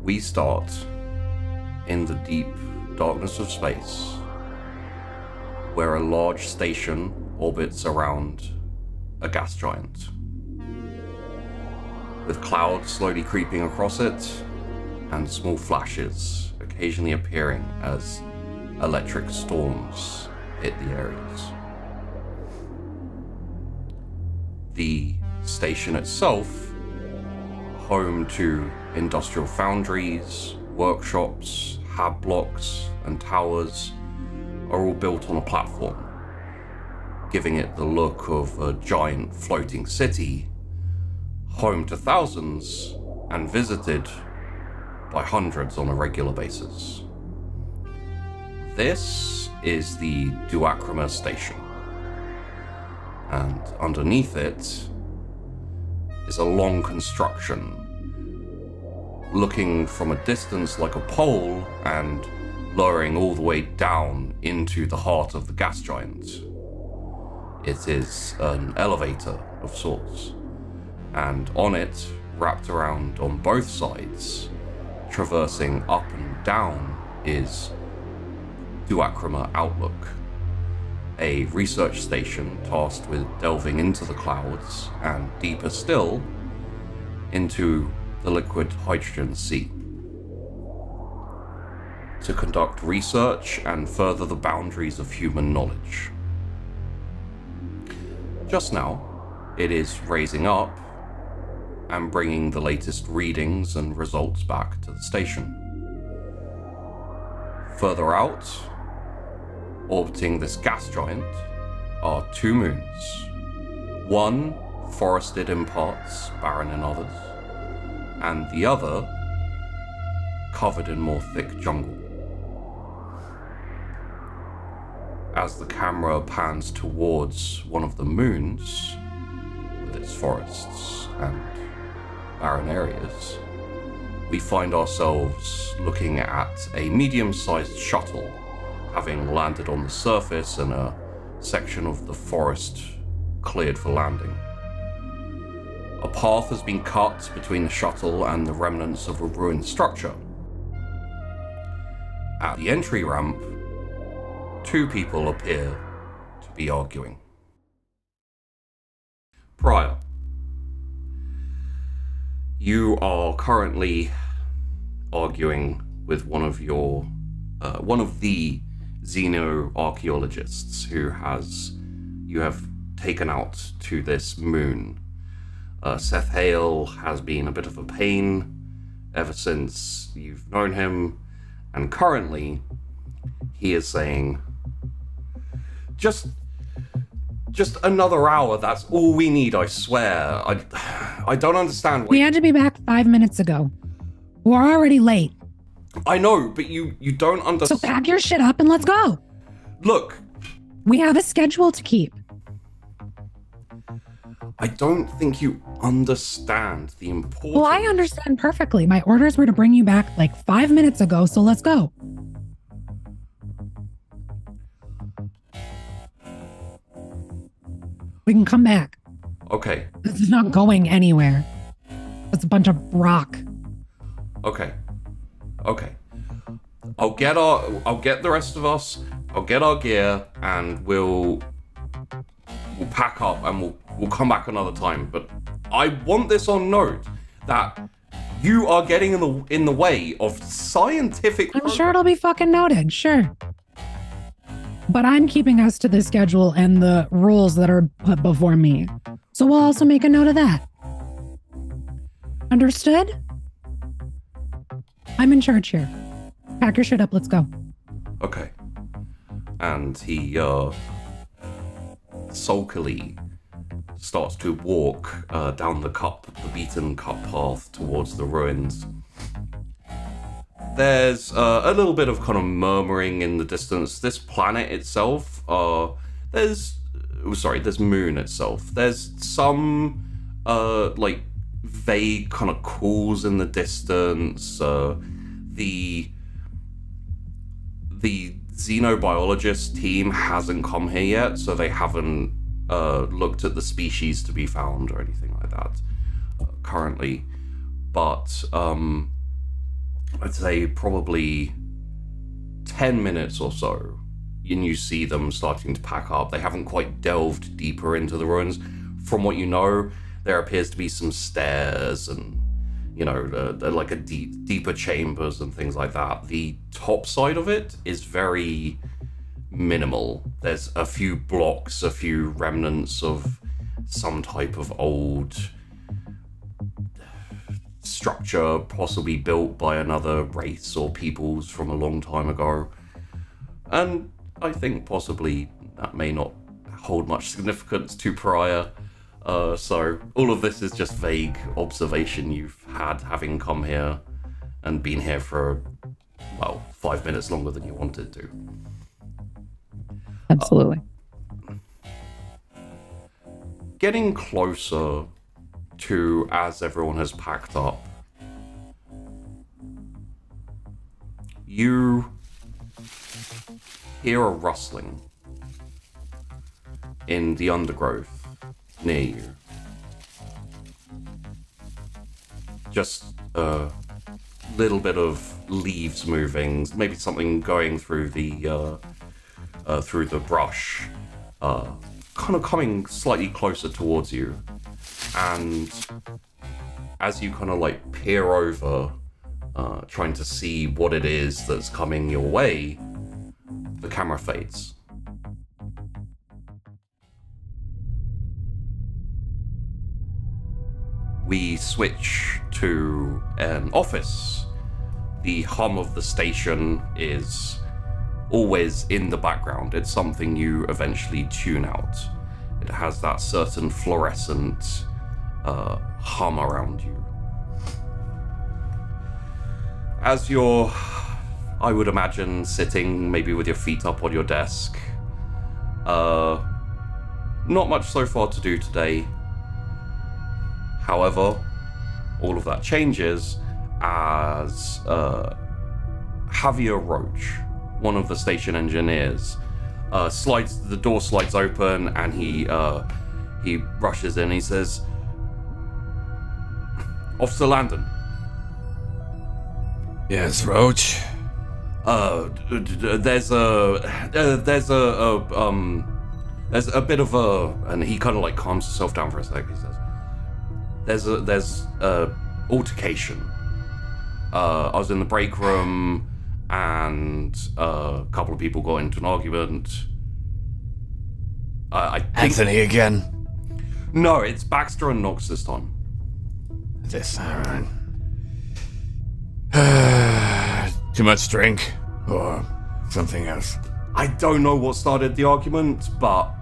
we start in the deep darkness of space, where a large station orbits around a gas giant, with clouds slowly creeping across it and small flashes occasionally appearing as electric storms hit the areas. The station itself, home to industrial foundries, workshops, hab blocks, and towers, are all built on a platform, giving it the look of a giant floating city, home to thousands and visited by hundreds on a regular basis. This is the Duacrima station, and underneath it is a long construction, looking from a distance like a pole and lowering all the way down into the heart of the gas giant. It is an elevator of sorts, and on it, wrapped around on both sides, traversing up and down, is Duacrima Outlook, a research station tasked with delving into the clouds and, deeper still, into the liquid hydrogen sea, to conduct research and further the boundaries of human knowledge. Just now, it is raising up and bringing the latest readings and results back to the station. Further out, orbiting this gas giant, are two moons. One forested in parts, barren in others, and the other covered in more thick jungle. As the camera pans towards one of the moons, with its forests and barren areas, we find ourselves looking at a medium-sized shuttle having landed on the surface and a section of the forest cleared for landing. A path has been cut between the shuttle and the remnants of a ruined structure. At the entry ramp, two people appear to be arguing. Prior, you are currently arguing with one of the xenoarchaeologists who you have taken out to this moon. Seth Hale has been a bit of a pain ever since you've known him, and currently he is saying, just another hour, that's all we need, I swear. I don't understand. We had to be back 5 minutes ago. We're already late. I know, but you don't understand. So pack your shit up and let's go. Look. We have a schedule to keep. I don't think you understand the importance. Well, I understand perfectly. My orders were to bring you back like 5 minutes ago, so let's go. We can come back. Okay. This is not going anywhere. It's a bunch of rock. Okay. I'll get the rest of us. I'll get our gear, and we'll pack up, and we'll come back another time. But I want this on note that you are getting in the way of scientific. I'm sure it'll be fucking noted. Sure. But I'm keeping us to the schedule and the rules that are put before me. So we'll also make a note of that. Understood? I'm in charge here. Pack your shit up, let's go. Okay. And he sulkily starts to walk down the beaten cut path towards the ruins. There's a little bit of kind of murmuring in the distance. This planet itself, there's Moon itself. There's some like vague kind of calls in the distance. The xenobiologist team hasn't come here yet, so they haven't looked at the species to be found or anything like that currently. But I'd say probably 10 minutes or so, and you see them starting to pack up. They haven't quite delved deeper into the ruins. From what you know, there appears to be some stairs and, you know, like a deeper chambers and things like that. The top side of it is very minimal. There's a few blocks, a few remnants of some type of old structure, possibly built by another race or peoples from a long time ago. And I think possibly that may not hold much significance to Pariah. So all of this is just vague observation you've had having come here and been here for, well, 5 minutes longer than you wanted to. Absolutely. Getting closer to as everyone has packed up, you hear a rustling in the undergrowth near you. Just a little bit of leaves moving, maybe something going through the brush, kind of coming slightly closer towards you. And as you kind of like peer over, trying to see what it is that's coming your way, the camera fades. We switch to an office. The hum of the station is always in the background. It's something you eventually tune out. It has that certain fluorescent hum around you. As you're, I would imagine, sitting maybe with your feet up on your desk, not much so far to do today. However, all of that changes as Javier Roach, one of the station engineers, the door slides open, and he rushes in. He says, "Officer Landon." Yes, Roach. There's a bit of a, and he kind of like calms himself down for a sec. He says, "There's a altercation. I was in the break room, and a couple of people got into an argument. I think, Anthony again? No, it's Baxter and Knox this time." This, alright. Too much drink? Or something else? I don't know what started the argument, but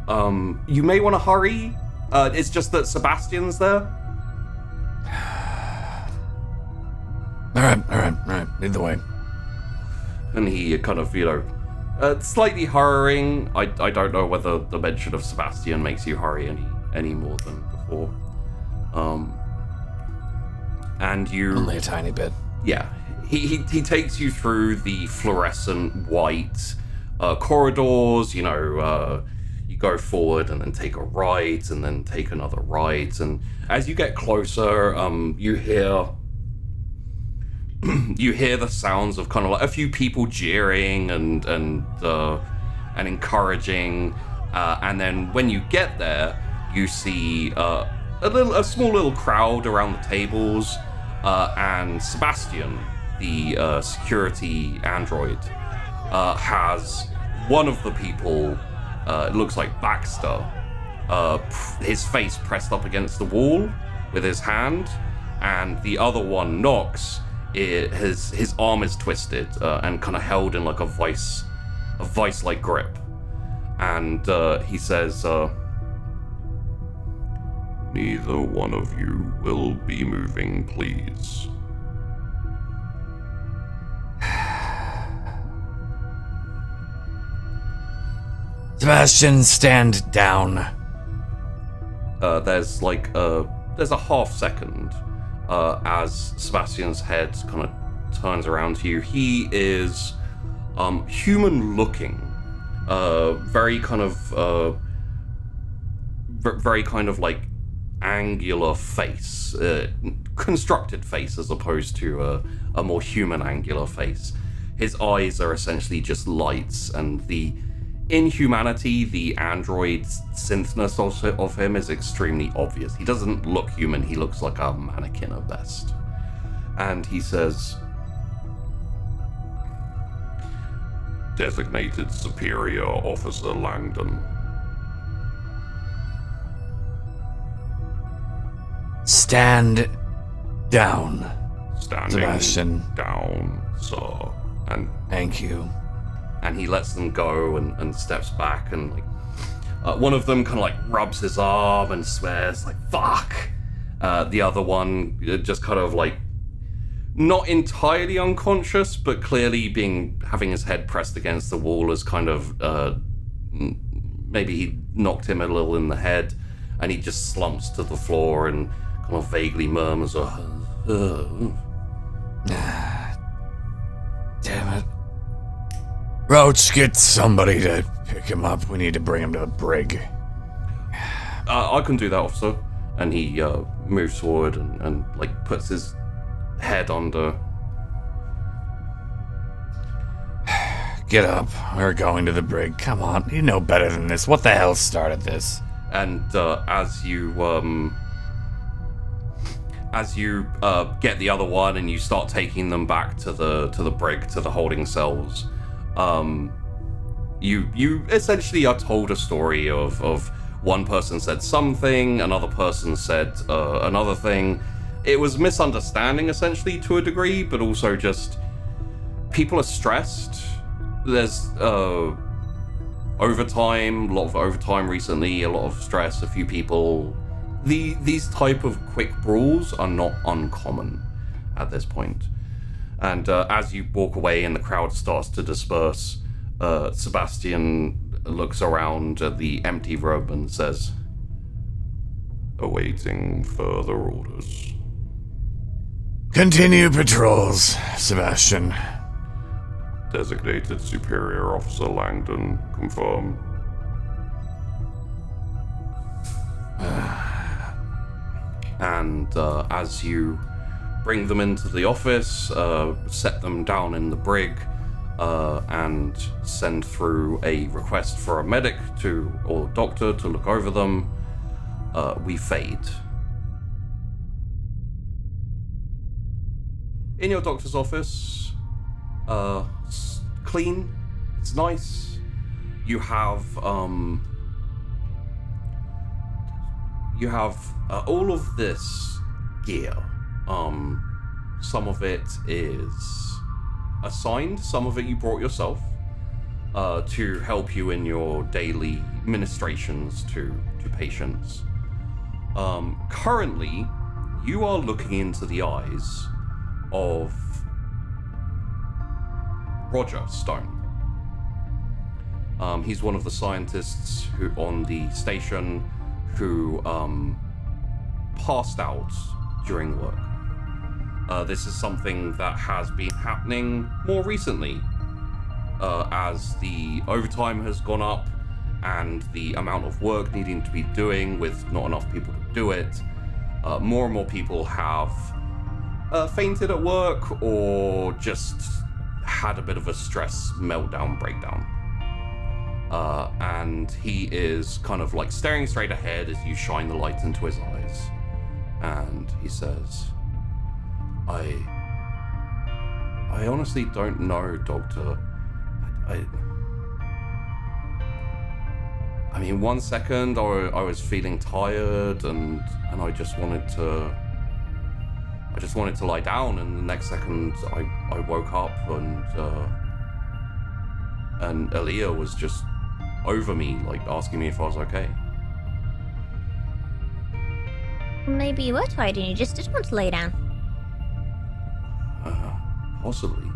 you may want to hurry. It's just that Sebastian's there. Alright. Lead the way. And he kind of, slightly hurrying. I don't know whether the mention of Sebastian makes you hurry any more than before. And you... Only a tiny bit. Yeah. He takes you through the fluorescent white corridors, you go forward and then take a right and then take another right. And as you get closer, you hear the sounds of kind of like a few people jeering and encouraging. And then when you get there, you see a small little crowd around the tables, and Sebastian, the security android, has one of the people, it looks like Baxter, his face pressed up against the wall with his hand, and the other one, Knox, his arm is twisted and kind of held in like a vice-like grip. And he says, "Neither one of you will be moving, please." Sebastian, stand down. There's a half second as Sebastian's head kind of turns around to you. He is human looking, very kind of like angular face, constructed face as opposed to a more human angular face. His eyes are essentially just lights, and the inhumanity, the android synthness of him is extremely obvious. He doesn't look human, he looks like a mannequin at best. And he says, "Designated Superior Officer Langdon." Stand down. Standing Sebastian. down, sir. And Thank you. and he lets them go and steps back, and like one of them kind of like rubs his arm and swears like "fuck." The other one just kind of like not entirely unconscious, but clearly having his head pressed against the wall as kind of maybe he knocked him a little in the head, and he just slumps to the floor and kind of vaguely murmurs, Damn it. Roach, get somebody to pick him up. We need to bring him to the brig. I can do that, officer. And he moves forward and like puts his head under. Get up. We're going to the brig. Come on. You know better than this. What the hell started this? And as you get the other one and you start taking them back to the brig, to the holding cells, you essentially are told a story of one person said something, another person said another thing. It was misunderstanding essentially to a degree, but also just people are stressed. There's overtime, a lot of overtime recently, a lot of stress, a few people. These type of quick brawls are not uncommon at this point. And as you walk away and the crowd starts to disperse, Sebastian looks around at the empty room and says, "Awaiting further orders." Continue patrols, Sebastian. Designated Superior Officer Langdon, confirmed. And as you bring them into the office, set them down in the brig, and send through a request for a medic or doctor to look over them, we fade. In your doctor's office, clean, it's nice. You have all of this gear. Some of it is assigned, some of it you brought yourself, to help you in your daily ministrations to patients. Currently, you are looking into the eyes of Roger Stone. He's one of the scientists who on the station who passed out during work. This is something that has been happening more recently as the overtime has gone up and the amount of work needing to be doing with not enough people to do it. More and more people have fainted at work or just had a bit of a stress meltdown, breakdown. And he is kind of like staring straight ahead as you shine the light into his eyes. And he says, I honestly don't know, Doctor. I mean, 1 second I was feeling tired and I just wanted to lie down, and the next second I woke up and Aaliyah was just over me, like asking me if I was okay. Maybe you were tired and you just didn't want to lay down. Possibly.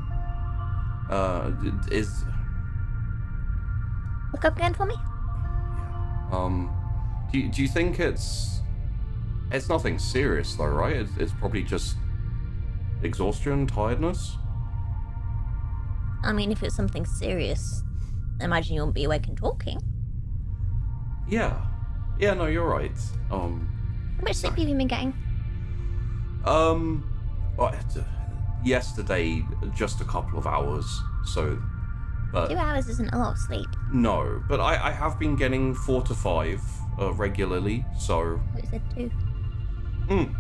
Look up again for me? Do you think it's nothing serious though, right? It's probably just exhaustion, tiredness? I mean, if it's something serious, I imagine you won't be awake and talking. Yeah, no, you're right. How much sleep have you been getting? Well, yesterday, just a couple of hours, so... But 2 hours isn't a lot of sleep. no, but I have been getting 4 to 5 regularly, so... What said 2?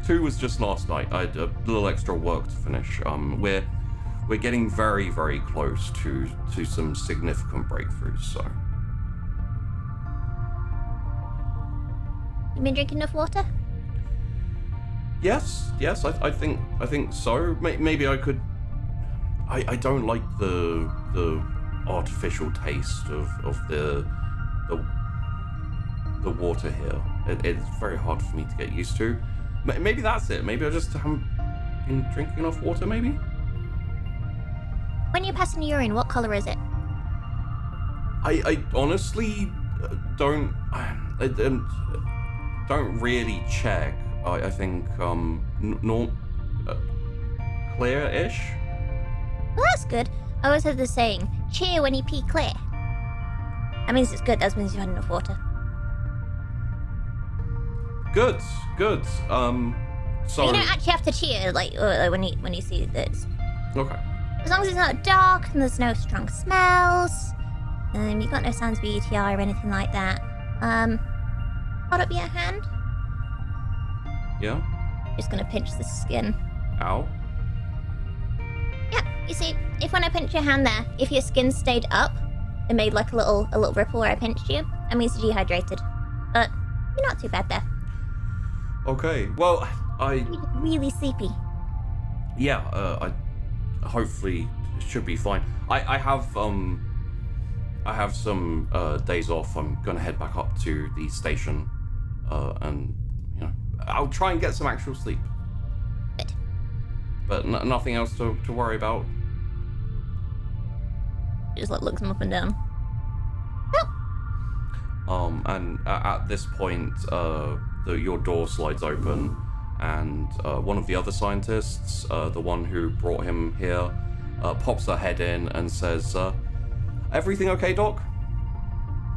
2 was just last night. I had a little extra work to finish. We're getting very, very close to some significant breakthroughs, so... You been drinking enough water? Yes, I think so. Maybe I could... I don't like the artificial taste of the water here. It's very hard for me to get used to. Maybe that's it. Maybe I just haven't been drinking enough water, maybe? When you're passing urine, what colour is it? I honestly don't really check. I think clear-ish. Well, that's good. I always have the saying, cheer when you pee clear. That means it's good. That means you've had enough water. Good. So You don't actually have to cheer like when you see this. okay. As long as it's not dark and there's no strong smells, you got no signs of UTI or anything like that. Hold up your hand. Yeah. Just gonna pinch the skin. Ow. Yeah, you see, if when I pinch your hand there, if your skin stayed up and made like a little ripple where I pinched you, that means you're dehydrated. But you're not too bad there. Okay. Well, You're really sleepy. yeah. I hopefully should be fine. I have some days off. I'm gonna head back up to the station, and I'll try and get some actual sleep. Good. But nothing else to worry about. Just like looks him up and down. And at this point, your door slides open, and one of the other scientists, the one who brought him here, pops her head in and says, "Everything okay, Doc?"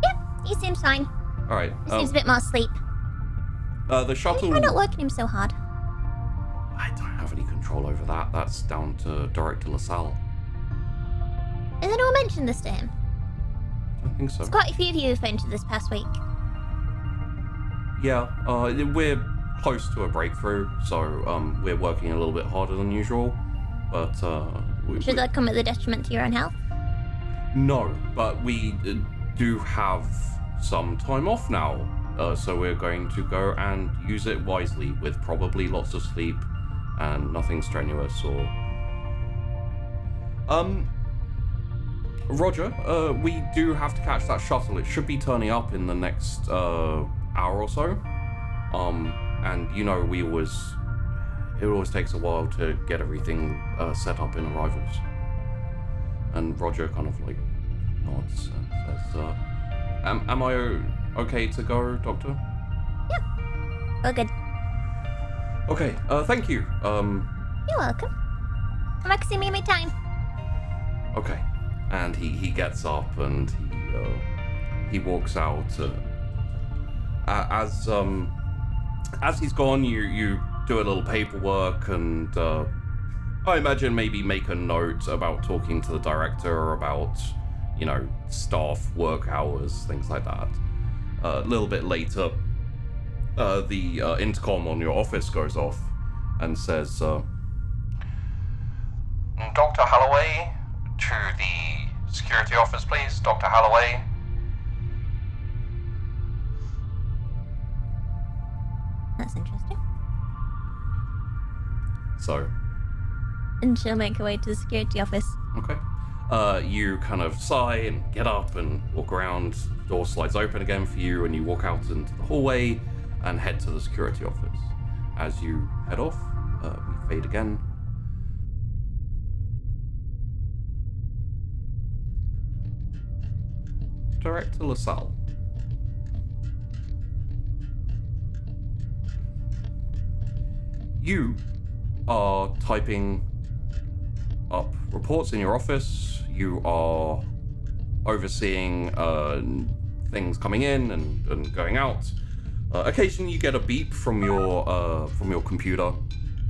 Yeah, he seems fine. All right. He seems a bit more asleep. The shuttle. Why not working him so hard? I don't have any control over that. That's down to Director LaSalle. Has anyone mentioned this to him? I don't think so. There's quite a few of you who've phoned this past week. Yeah, we're close to a breakthrough, so we're working a little bit harder than usual. But Should that come at the detriment to your own health? No, but we do have some time off now, so we're going to go and use it wisely with probably lots of sleep and nothing strenuous or... Roger, we do have to catch that shuttle. It should be turning up in the next hour or so. And it always takes a while to get everything set up in arrivals. And Roger kind of like nods and says, am I okay to go, Doctor? Yeah. Oh, good. Okay, thank you. You're welcome. Come back to see me anytime. Okay. And he gets up and he walks out. As he's gone, you do a little paperwork and I imagine maybe make a note about talking to the director or about, staff work hours, things like that. A little bit later, the intercom on your office goes off and says, Dr. Holloway, to the security office, please. Dr. Holloway. That's interesting. So. And she'll make her way to the security office. Okay. You kind of sigh and get up and walk around. The door slides open again for you, and you walk out into the hallway and head to the security office. As you head off, we fade again. Director LaSalle. You are typing up reports in your office. You are overseeing things coming in and going out. Occasionally you get a beep from your computer,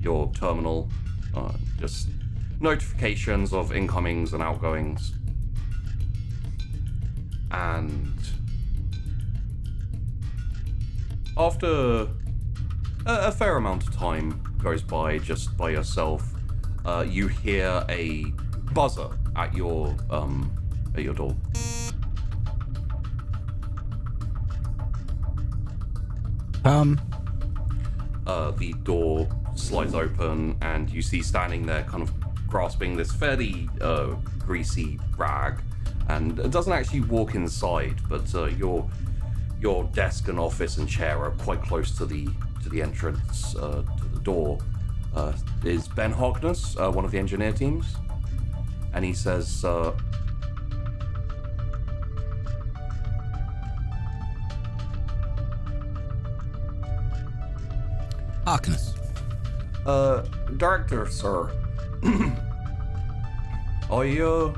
your terminal, just notifications of incomings and outgoings. And after a fair amount of time goes by just by yourself, you hear a buzzer at your door. The door slides open and you see standing there kind of grasping this fairly greasy rag, and it doesn't actually walk inside, but your desk and office and chair are quite close to the entrance to the door. Is Ben Harkness, one of the engineer teams, and he says, Harkness. Director, sir. I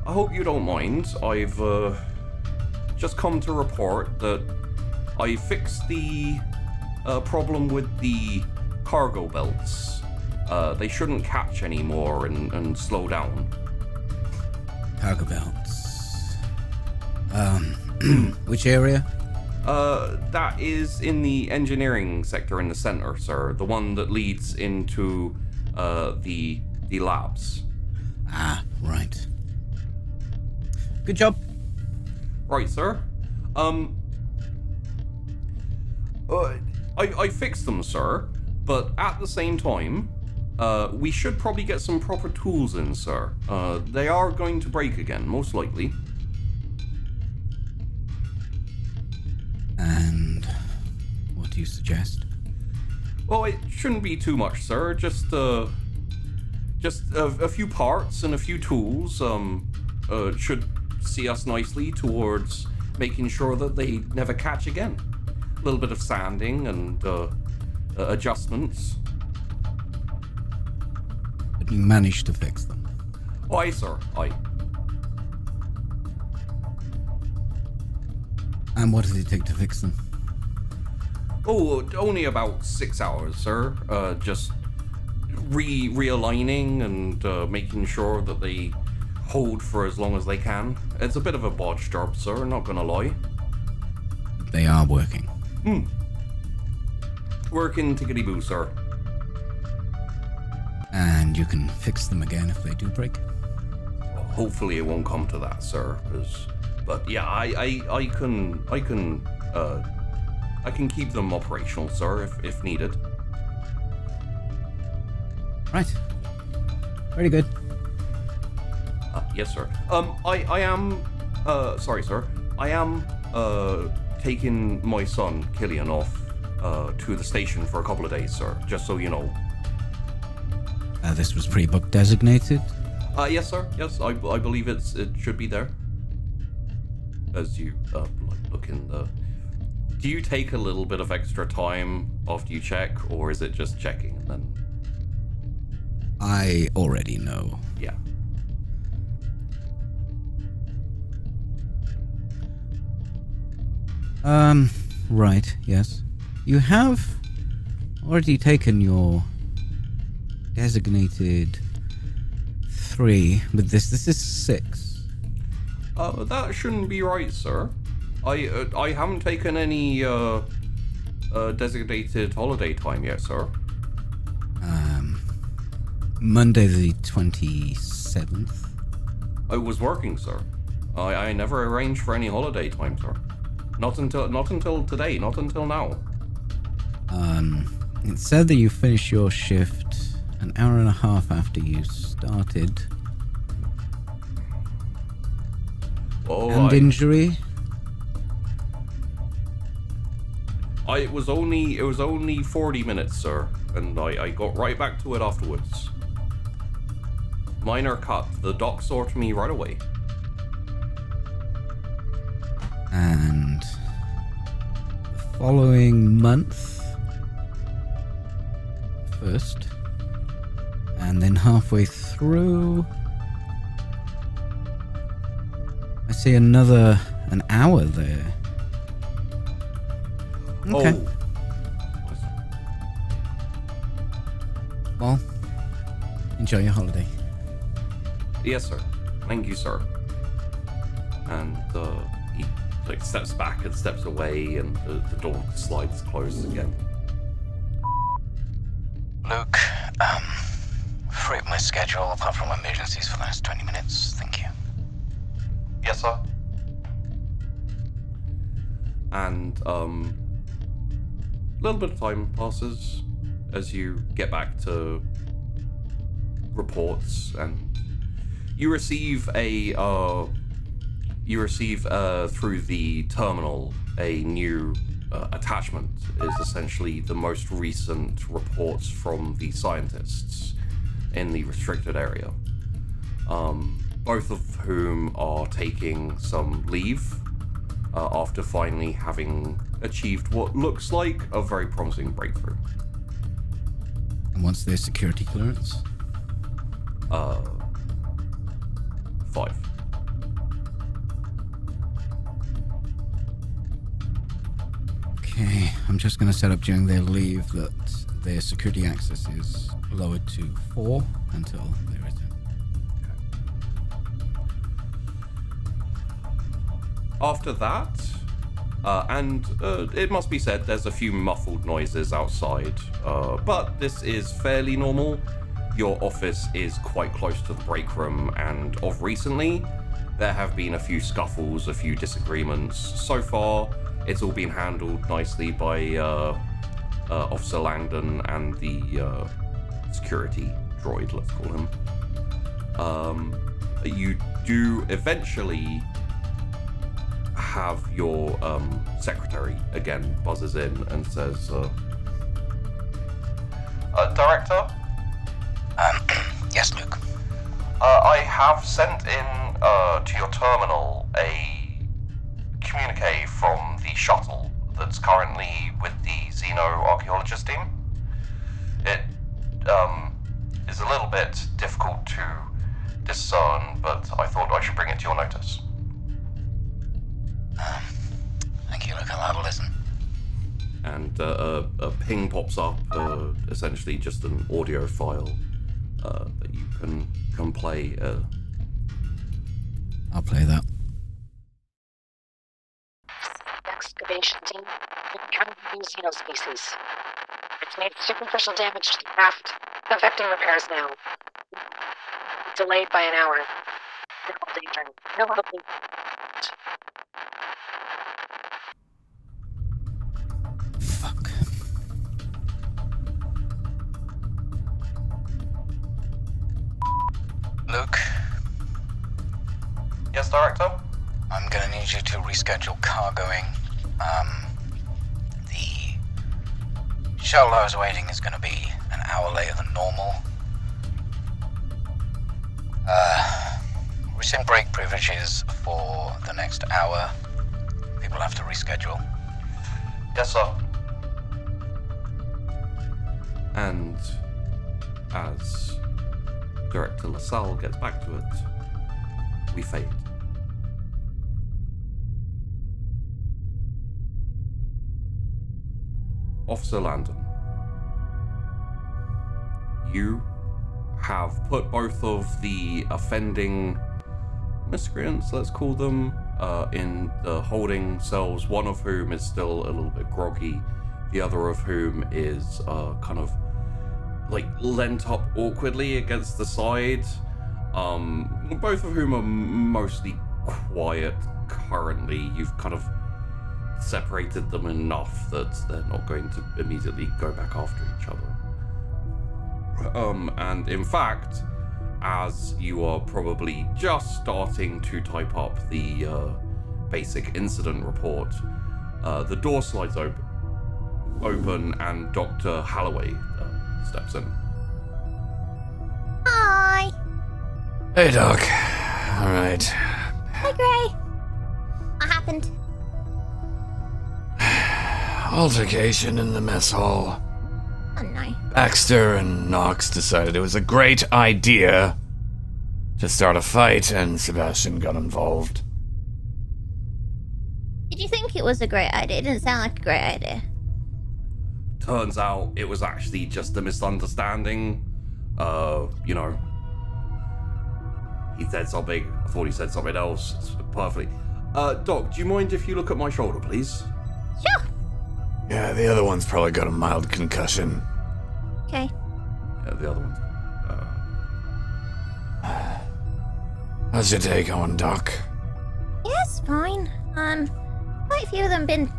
hope you don't mind. I've just come to report that I fixed the problem with the cargo belts. They shouldn't catch anymore and slow down. Cargo belts. Which area? That is in the engineering sector in the center, sir. The one that leads into the labs. Ah, right. Good job. Right, sir. I fixed them, sir, but at the same time, we should probably get some proper tools in, sir. They are going to break again, most likely. And what do you suggest? Well, it shouldn't be too much, sir. Just a few parts and a few tools should see us nicely towards making sure that they never catch again. A little bit of sanding and adjustments. But you managed to fix them? Aye, sir. Aye. And what does it take to fix them? Oh, only about 6 hours, sir. Just realigning and making sure that they hold for as long as they can. It's a bit of a bodge job, sir, not gonna lie. They are working. Working tickety-boo, sir. And you can fix them again if they do break? Hopefully it won't come to that, sir. But yeah, I can keep them operational, sir, if needed. Right. Very good. Yes, sir. I am, sorry, sir. I am, taking my son, Killian, off, to the station for a couple of days, sir, just so you know. This was pre-book designated? Yes, sir. Yes, I believe it should be there. As you, look in the... Do you take a little bit of extra time after you check, or is it just checking and then... I already know. Yeah. Right, yes. You have already taken your designated 3, but this is 6. That shouldn't be right, sir. I haven't taken any designated holiday time yet, sir. Monday the 27th. I was working, sir. I never arranged for any holiday time, sir. Not until today, not until now. It said that you finished your shift an hour and a half after you started. Oh, and injury? It was only 40 minutes, sir, and I got right back to it afterwards. Minor cut. The doc sorted me right away. And the following month, first, and then halfway through, I see an hour there. Okay. Oh. Well, enjoy your holiday. Yes, sir. Thank you, sir. And he steps back and steps away, and the door slides closed again. Luke, free up my schedule apart from emergencies for the next 20 minutes. Thank you. Yes, sir. And a little bit of time passes as you get back to reports, and you receive through the terminal a new attachment. Is essentially the most recent reports from the scientists in the restricted area, both of whom are taking some leave after finally having achieved what looks like a very promising breakthrough. And what's their security clearance? 5. Okay, I'm just going to set up during their leave that their security access is lowered to 4 until they return. After that, and it must be said, there's a few muffled noises outside, but this is fairly normal. Your office is quite close to the break room, and of recently, there have been a few scuffles, a few disagreements. So far, it's all been handled nicely by Officer Langdon and the security droid, let's call him. You do eventually have your secretary again buzzes in and says, Director? Yes, Luke. I have sent in to your terminal a communique from the shuttle that's currently with the xenoarchaeologist team. It is a little bit difficult to discern, but I thought I should bring it to your notice. Thank you, Luke. I'll have a listen. And a ping pops up, essentially just an audio file that you can play. I'll play that. Excavation team encountered new xenospecies. It's made superficial damage to the craft, affecting repairs now. Delayed by an hour. No danger. No helping. Fuck. Luke, Yes, Director? I'm gonna need you to reschedule cargoing. The shuttle I was waiting is gonna be an hour later than normal. We're in break privileges for the next hour. People have to reschedule. Yes, sir. And as Director LaSalle gets back to it, we fade. Officer Landon, you have put both of the offending miscreants, let's call them, in the holding cells, one of whom is still a little bit groggy, the other of whom is kind of like leant up awkwardly against the side. Both of whom are mostly quiet currently. You've kind of separated them enough that they're not going to immediately go back after each other. And in fact, as you are probably just starting to type up the basic incident report, the door slides open and Dr. Halloway steps in. Hi. Hey, Doc. All right. Hi, Gray. What happened? Altercation in the mess hall. Oh, no. Baxter and Knox decided it was a great idea to start a fight, and Sebastian got involved. Did you think it was a great idea? It didn't sound like a great idea. turns out it was actually just a misunderstanding. You know, he said something, I thought he said something else. It's perfectly. Doc, do you mind if you look at my shoulder, please? Sure. Yeah, the other one's probably got a mild concussion. Okay. Yeah, the other one's. How's your day going, Doc? Yeah, it's fine. Quite a few of them been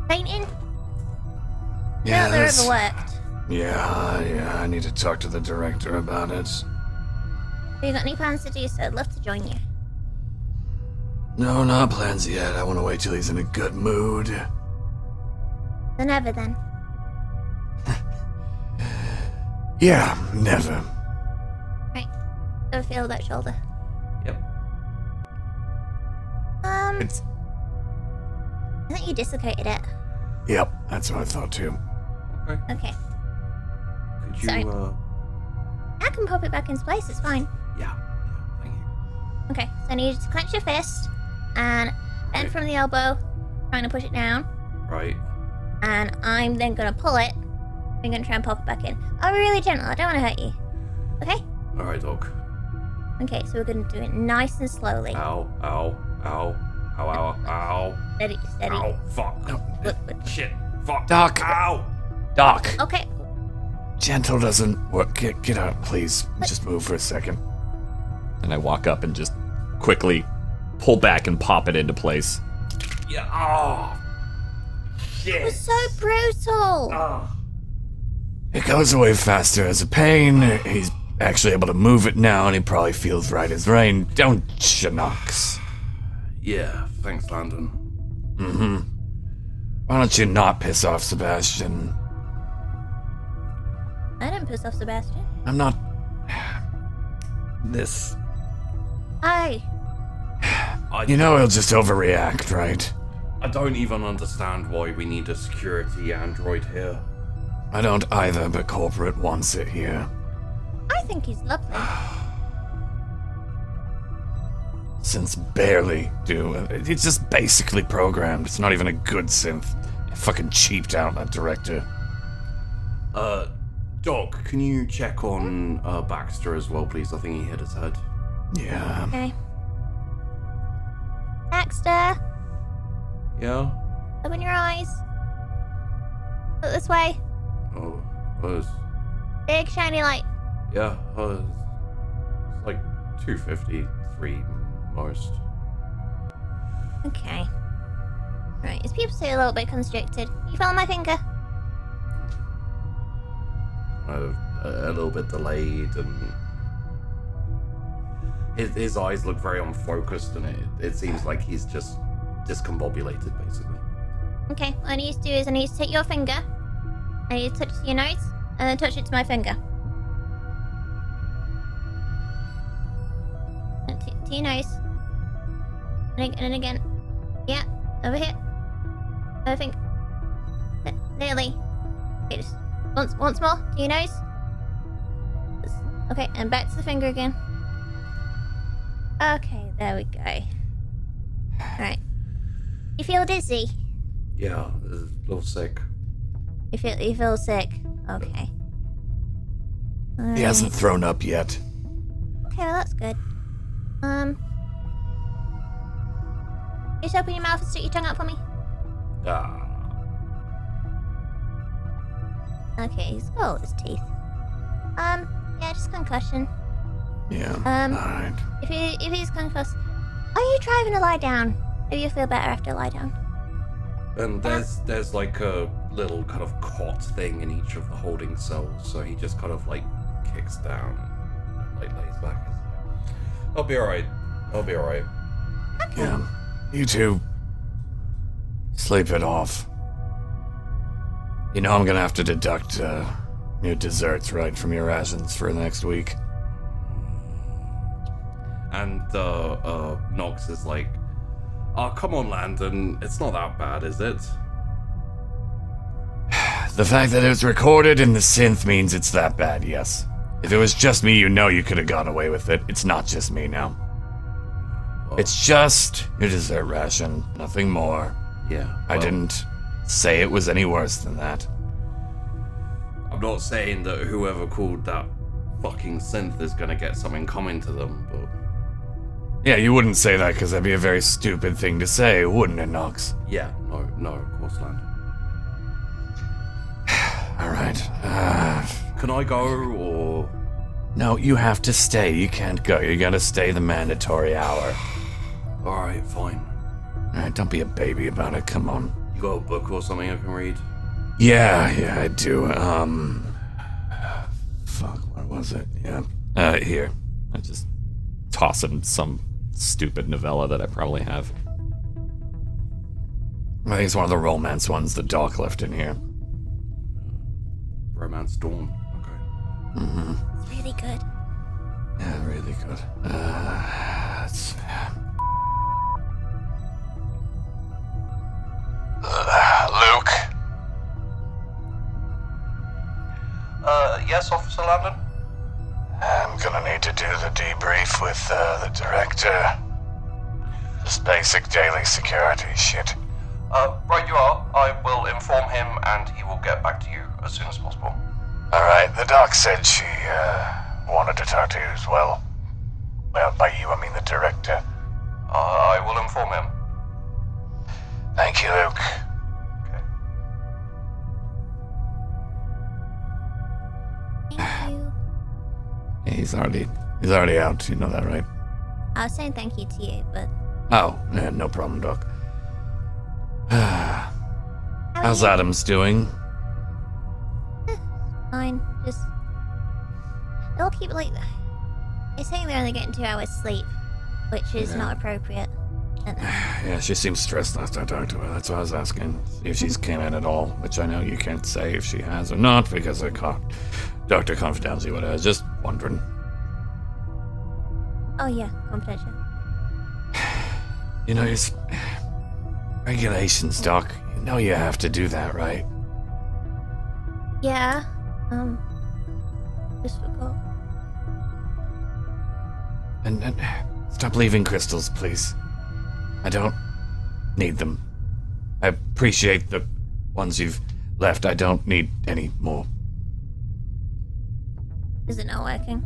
fainting. Yeah, They're that's... overworked. Yeah, I need to talk to the director about it. Have you got any plans to do so? I'd love to join you. No, not plans yet. I want to wait till he's in a good mood. So never then. Yeah, never. Right. Go feel that shoulder. Yep. It's... I think you dislocated it. Yep, that's what I thought too. Okay. Could you, Sorry. I can pop it back into place, it's fine. Yeah, thank you. Okay, so I need you to clench your fist and bend from the elbow, trying to push it down. Right. And I'm then gonna pull it. I'm gonna try and pop it back in. I'll be really gentle, I don't wanna hurt you. Okay? Alright, Doc. Okay, so we're gonna do it nice and slowly. Ow, ow, ow, ow, ow, ow. Steady, steady. Ow, fuck. Look. Shit, fuck. Doc. Ow! Doc! Okay. Gentle doesn't work. Get out, please. Just move for a second. And I walk up and just quickly pull back and pop it into place. Yeah, oh. It was Shit. so brutal! Oh. It goes away faster as a pain. He's actually able to move it now, and he probably feels right as rain. Don't Chinox. Yeah, thanks, Landon. Mm-hmm. Why don't you not piss off Sebastian? I didn't piss off Sebastian. I'm not... This... You know he'll just overreact, right? I don't even understand why we need a security android here. I don't either, but corporate wants it here. I think he's lovely. Since barely do. It's just basically programmed. It's not even a good synth. It fucking cheaped out that director. Doc, can you check on Baxter as well, please? I think he hit his head. Yeah. Okay. Baxter, Yeah? open your eyes. Look this way. Oh, it's, Big shiny light. yeah, it's like 253 most. Okay. Right, his pupils are a little bit constricted. You follow my finger? A little bit delayed, and his eyes look very unfocused, and it seems like he's just discombobulated, basically. Okay, what I need you to do is I need you to take your finger. I need you to touch it to your nose, and then touch it to my finger. And to your nose. And again. Yeah, over here. I think. Nearly. Okay, just once more to your nose. Okay, and back to the finger again. Okay, there we go. Alright. You feel dizzy? Yeah, a little sick. You feel sick? Okay. He hasn't thrown up yet. Okay, well that's good. Just open your mouth and stick your tongue out for me. Ah. Okay, he's got all his teeth. Yeah, just concussion. Yeah. Alright. If he's concussed, are you driving to lie down? Maybe you'll feel better after you lie down. And there's like a little kind of cot thing in each of the holding cells, so he just kind of like kicks down and like lays back. I'll be alright. I'll be alright. Yeah. You two. Sleep it off. You know I'm gonna have to deduct your desserts, right, from your rations for next week. And Nox is like, oh, come on, Landon. It's not that bad, is it? The fact that it was recorded in the synth means it's that bad, yes. If it was just me, you know you could have gone away with it. It's not just me now. Well, It's just your dessert ration, nothing more. yeah. I well, didn't say it was any worse than that. I'm not saying that whoever called that fucking synth is gonna get something coming to them, but... Yeah, you wouldn't say that because that'd be a very stupid thing to say, wouldn't it, Nox? Yeah, no, of course, Land. Alright, Can I go, or...? No, you have to stay. You can't go. You gotta stay the mandatory hour. Alright, fine. Alright, don't be a baby about it. Come on. You got a book or something I can read? Yeah, I do. Fuck, what was it? Yeah. Here. I just toss him some stupid novella that I probably have. I think it's one of the romance ones that Doc left in here. Romance Dawn. Okay. Mm-hmm. It's really good. Yeah, really good. Luke? Yes, Officer Landon? I'm gonna need to do the debrief with the director. Just basic daily security shit. Right you are. I will inform him and he will get back to you as soon as possible. Alright, the doc said she wanted to talk to you as well. Well, by you, I mean the director. I will inform him. Thank you, Luke. Thank you. Yeah, he's already out. You know that, right? I was saying thank you to you, but... Oh, yeah, no problem, Doc. How's you? Adams doing? Fine, just... They'll keep, like... They're saying they're only getting 2 hours sleep, which is not appropriate. Yeah, she seems stressed last I talked to her. That's why I was asking if she's came in at all, which I know you can't say if she has or not because of Dr. Confidentiality, whatever. I was just wondering. Oh yeah, confidential. You know, it's regulations, Doc. You know you have to do that, right? Yeah, just forgot. And stop leaving crystals, please. I don't need them. I appreciate the ones you've left. I don't need any more. Is it not working?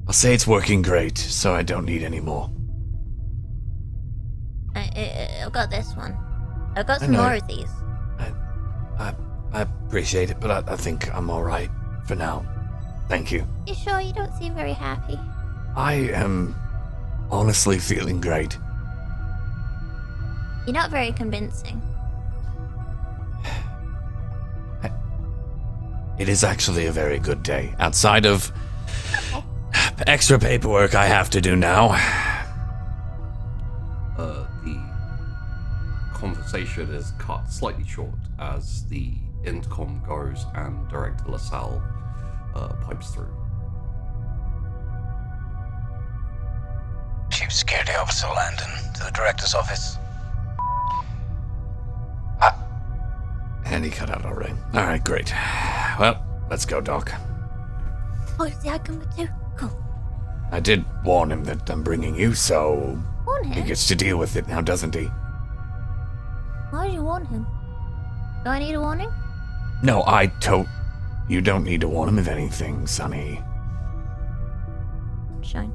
I'll say it's working great, so I don't need any more. I've got this one. I've got some know. more of these. I appreciate it, but I think I'm alright for now. Thank you. You sure you don't seem very happy? I am honestly feeling great. You're not very convincing. It is actually a very good day. Outside of extra paperwork I have to do now. The conversation is cut slightly short as the intercom goes and Director LaSalle pipes through. Chief Security Officer Landon to the director's office. And he cut out already. Alright, great. Well, let's go, Doc. Oh, is the outcome good too? Cool. I did warn him that I'm bringing you, so Warn he him? gets to deal with it now, doesn't he? Why did you warn him? Do I need a warning? No, you don't need to warn him of anything, Sonny. Shine.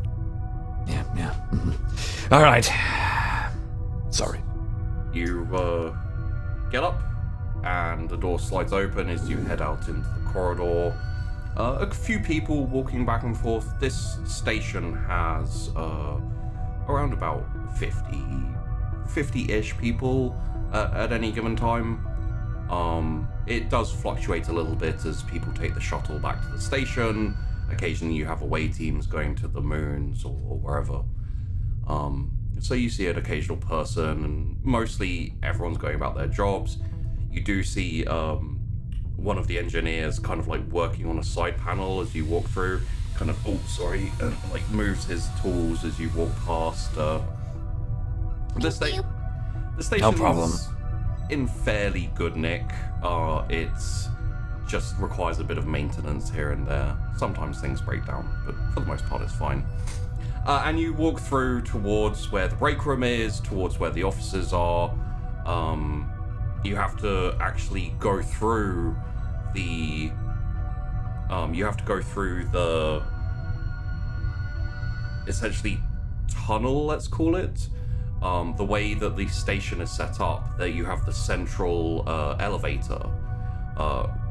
Yeah. Mm-hmm. Alright. Sorry. You get up and the door slides open as you head out into the corridor. A few people walking back and forth. This station has around about 50-ish people at any given time. It does fluctuate a little bit as people take the shuttle back to the station. Occasionally you have away teams going to the moons or wherever. So you see an occasional person, and mostly everyone's going about their jobs. You do see one of the engineers kind of like working on a side panel as you walk through, kind of, like moves his tools as you walk past. The station No problem. in fairly good nick. It's just requires a bit of maintenance here and there. Sometimes things break down, but for the most part it's fine. And you walk through towards where the break room is, towards where the officers are. You have to actually go through the you have to go through the essentially tunnel, let's call it. The way that the station is set up, that you have the central elevator,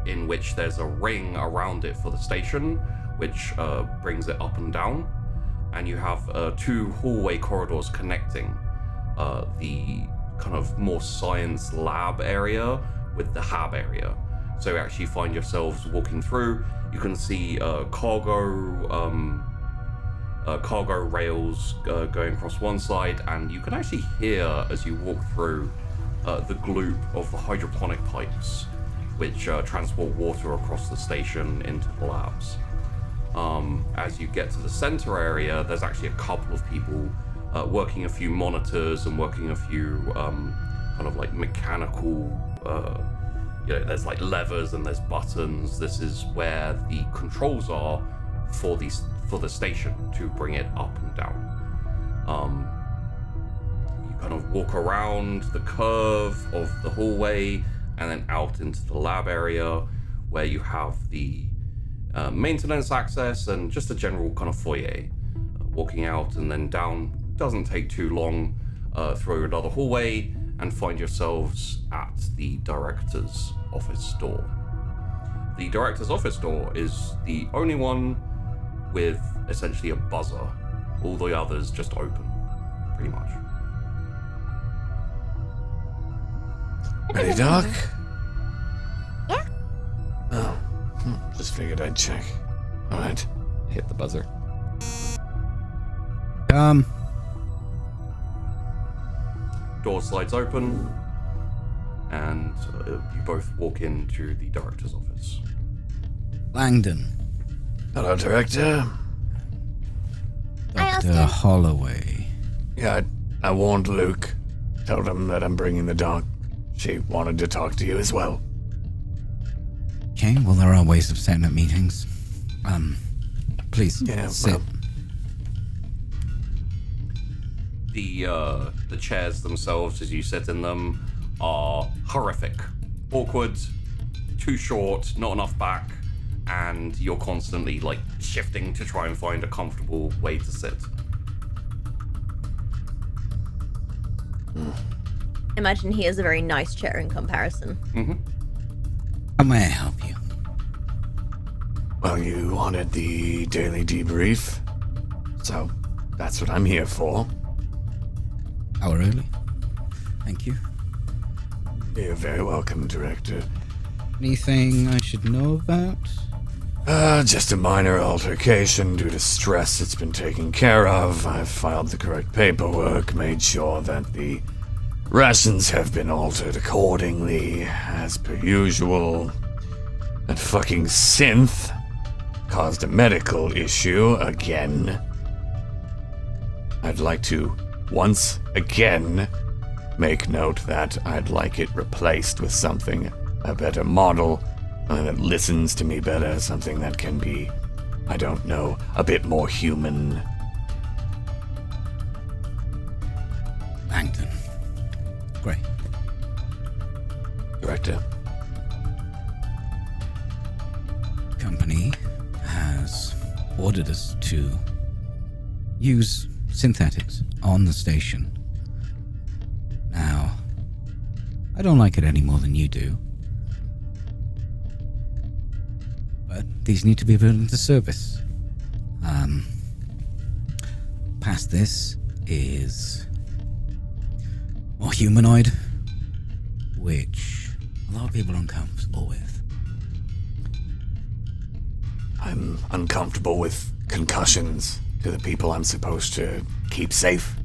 in which there's a ring around it for the station, which brings it up and down, and you have 2 hallway corridors connecting the kind of more science lab area with the hab area. So you actually find yourselves walking through. You can see cargo rails going across one side, and you can actually hear, as you walk through, the gloop of the hydroponic pipes which transport water across the station into the labs. As you get to the center area, there's actually a couple of people working a few monitors and working a few kind of like mechanical, there's like levers and there's buttons. This is where the controls are for the station to bring it up and down. You kind of walk around the curve of the hallway and then out into the lab area, where you have the maintenance access and just a general kind of foyer. Walking out and then down doesn't take too long, through another hallway, and find yourselves at the director's office door. The director's office door is the only one with essentially a buzzer. All the others just open, pretty much. Ready, Doc? Yeah. Oh, just figured I'd check. All right. Hit the buzzer. Door slides open, and you both walk into the director's office. Langdon. Hello, Director. Dr. Holloway. Yeah, I warned Luke. Told him that I'm bringing the dog. She wanted to talk to you as well. Okay, well, there are ways of setting up meetings. Please, sit. Well. The chairs themselves, as you sit in them, are horrific. Awkward, too short, not enough back, and you're constantly like shifting to try and find a comfortable way to sit. Imagine he has a very nice chair in comparison. Mm-hmm. How may I help you? Well, you wanted the daily debrief, so that's what I'm here for. Hour early. Thank you. You're very welcome, Director. Anything I should know about? Just a minor altercation due to stress. It's been taken care of. I've filed the correct paperwork, made sure that the rations have been altered accordingly, as per usual. That fucking synth caused a medical issue again. I'd like to, once again, make note that I'd like it replaced with something, a better model, something that listens to me better, something that can be, I don't know, a bit more human. Langdon. Great. Director. Company has ordered us to use synthetics on the station. Now, I don't like it any more than you do. But these need to be put into service. Past this is more humanoid, which a lot of people are uncomfortable with. I'm uncomfortable with concussions to the people I'm supposed to keep safe.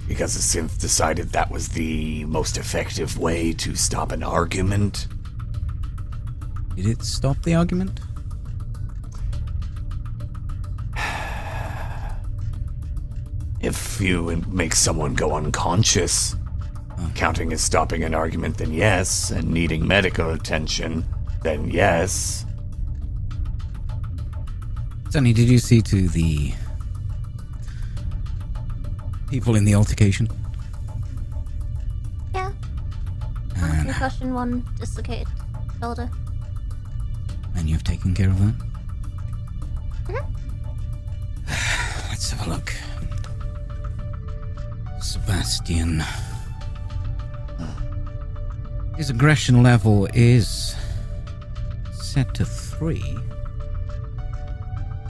Because the synth decided that was the most effective way to stop an argument. Did it stop the argument? If you make someone go unconscious, counting as stopping an argument, then yes, and needing medical attention, then yes. Sonny, did you see to the people in the altercation? Yeah. And Concussion one, dislocated. shoulder. And you've taken care of that? Mm-hmm. Let's have a look. Sebastian. His aggression level is set to 3.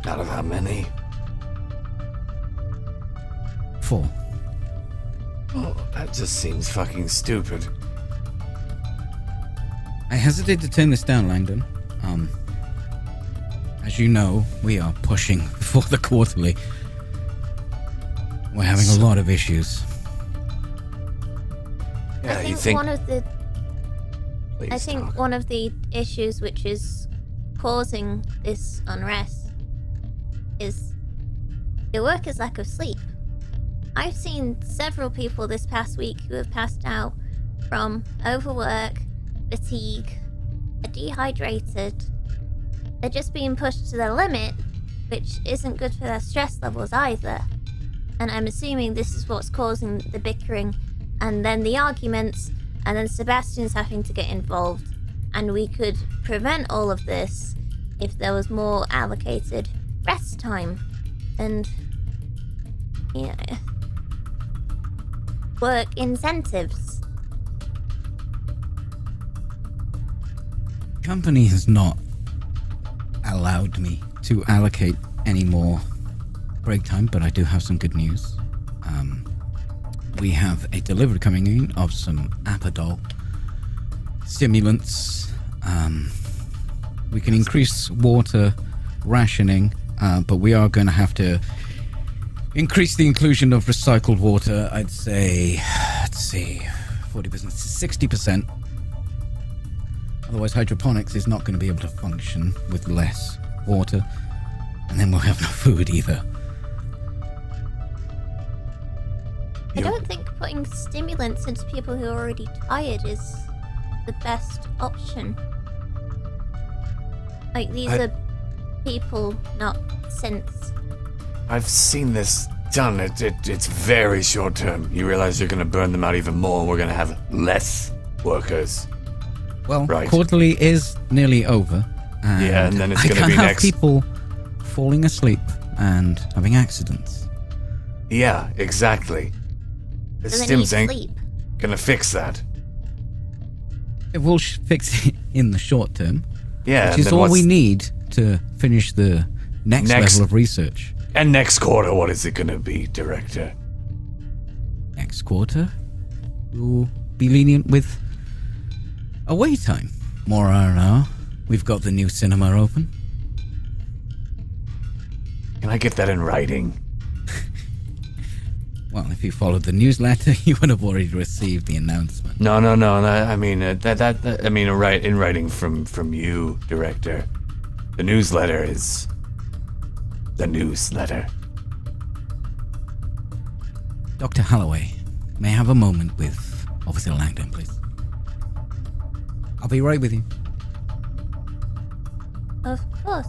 Out of how many? 4. Oh, that just seems fucking stupid. I hesitate to turn this down, Langdon. As you know, we are pushing for the quarterly. We're having a lot of issues. Yeah, I think one of the issues which is causing this unrest is your workers' lack of sleep. I've seen several people this past week who have passed out from overwork, fatigue, are dehydrated. They're just being pushed to their limit, which isn't good for their stress levels either. And I'm assuming this is what's causing the bickering, and then the arguments, and then Sebastian's having to get involved. And we could prevent all of this if there was more allocated rest time and, work incentives. Company has not allowed me to allocate any more break time, but I do have some good news. We have a delivery coming in of some Apadol stimulants. We can increase water rationing, but we are going to have to increase the inclusion of recycled water. I'd say, 40% to 60%. Otherwise, hydroponics is not going to be able to function with less water, and then we'll have no food either. I don't think putting stimulants into people who are already tired is the best option. Like, these are people, not synths. I've seen this done. It's very short term. You realize you're going to burn them out even more, and we're going to have less workers. Well, right. Quarterly is nearly over. And then it's going to be have next. people falling asleep and having accidents. Yeah, exactly. The So they need stims ain't sleep. gonna fix that. It will fix it in the short term. Yeah, which and is then all what's- we need to finish the next level of research. And next quarter, what is it gonna be, Director? Next quarter, we'll be lenient with away time. More R&R. We've got the new cinema open. Can I get that in writing? Well, if you followed the newsletter, you would have already received the announcement. No. I mean, in writing from you, Director. The newsletter is the newsletter. Dr. Holloway, may I have a moment with Officer Langdon, please? I'll be right with you. Of course.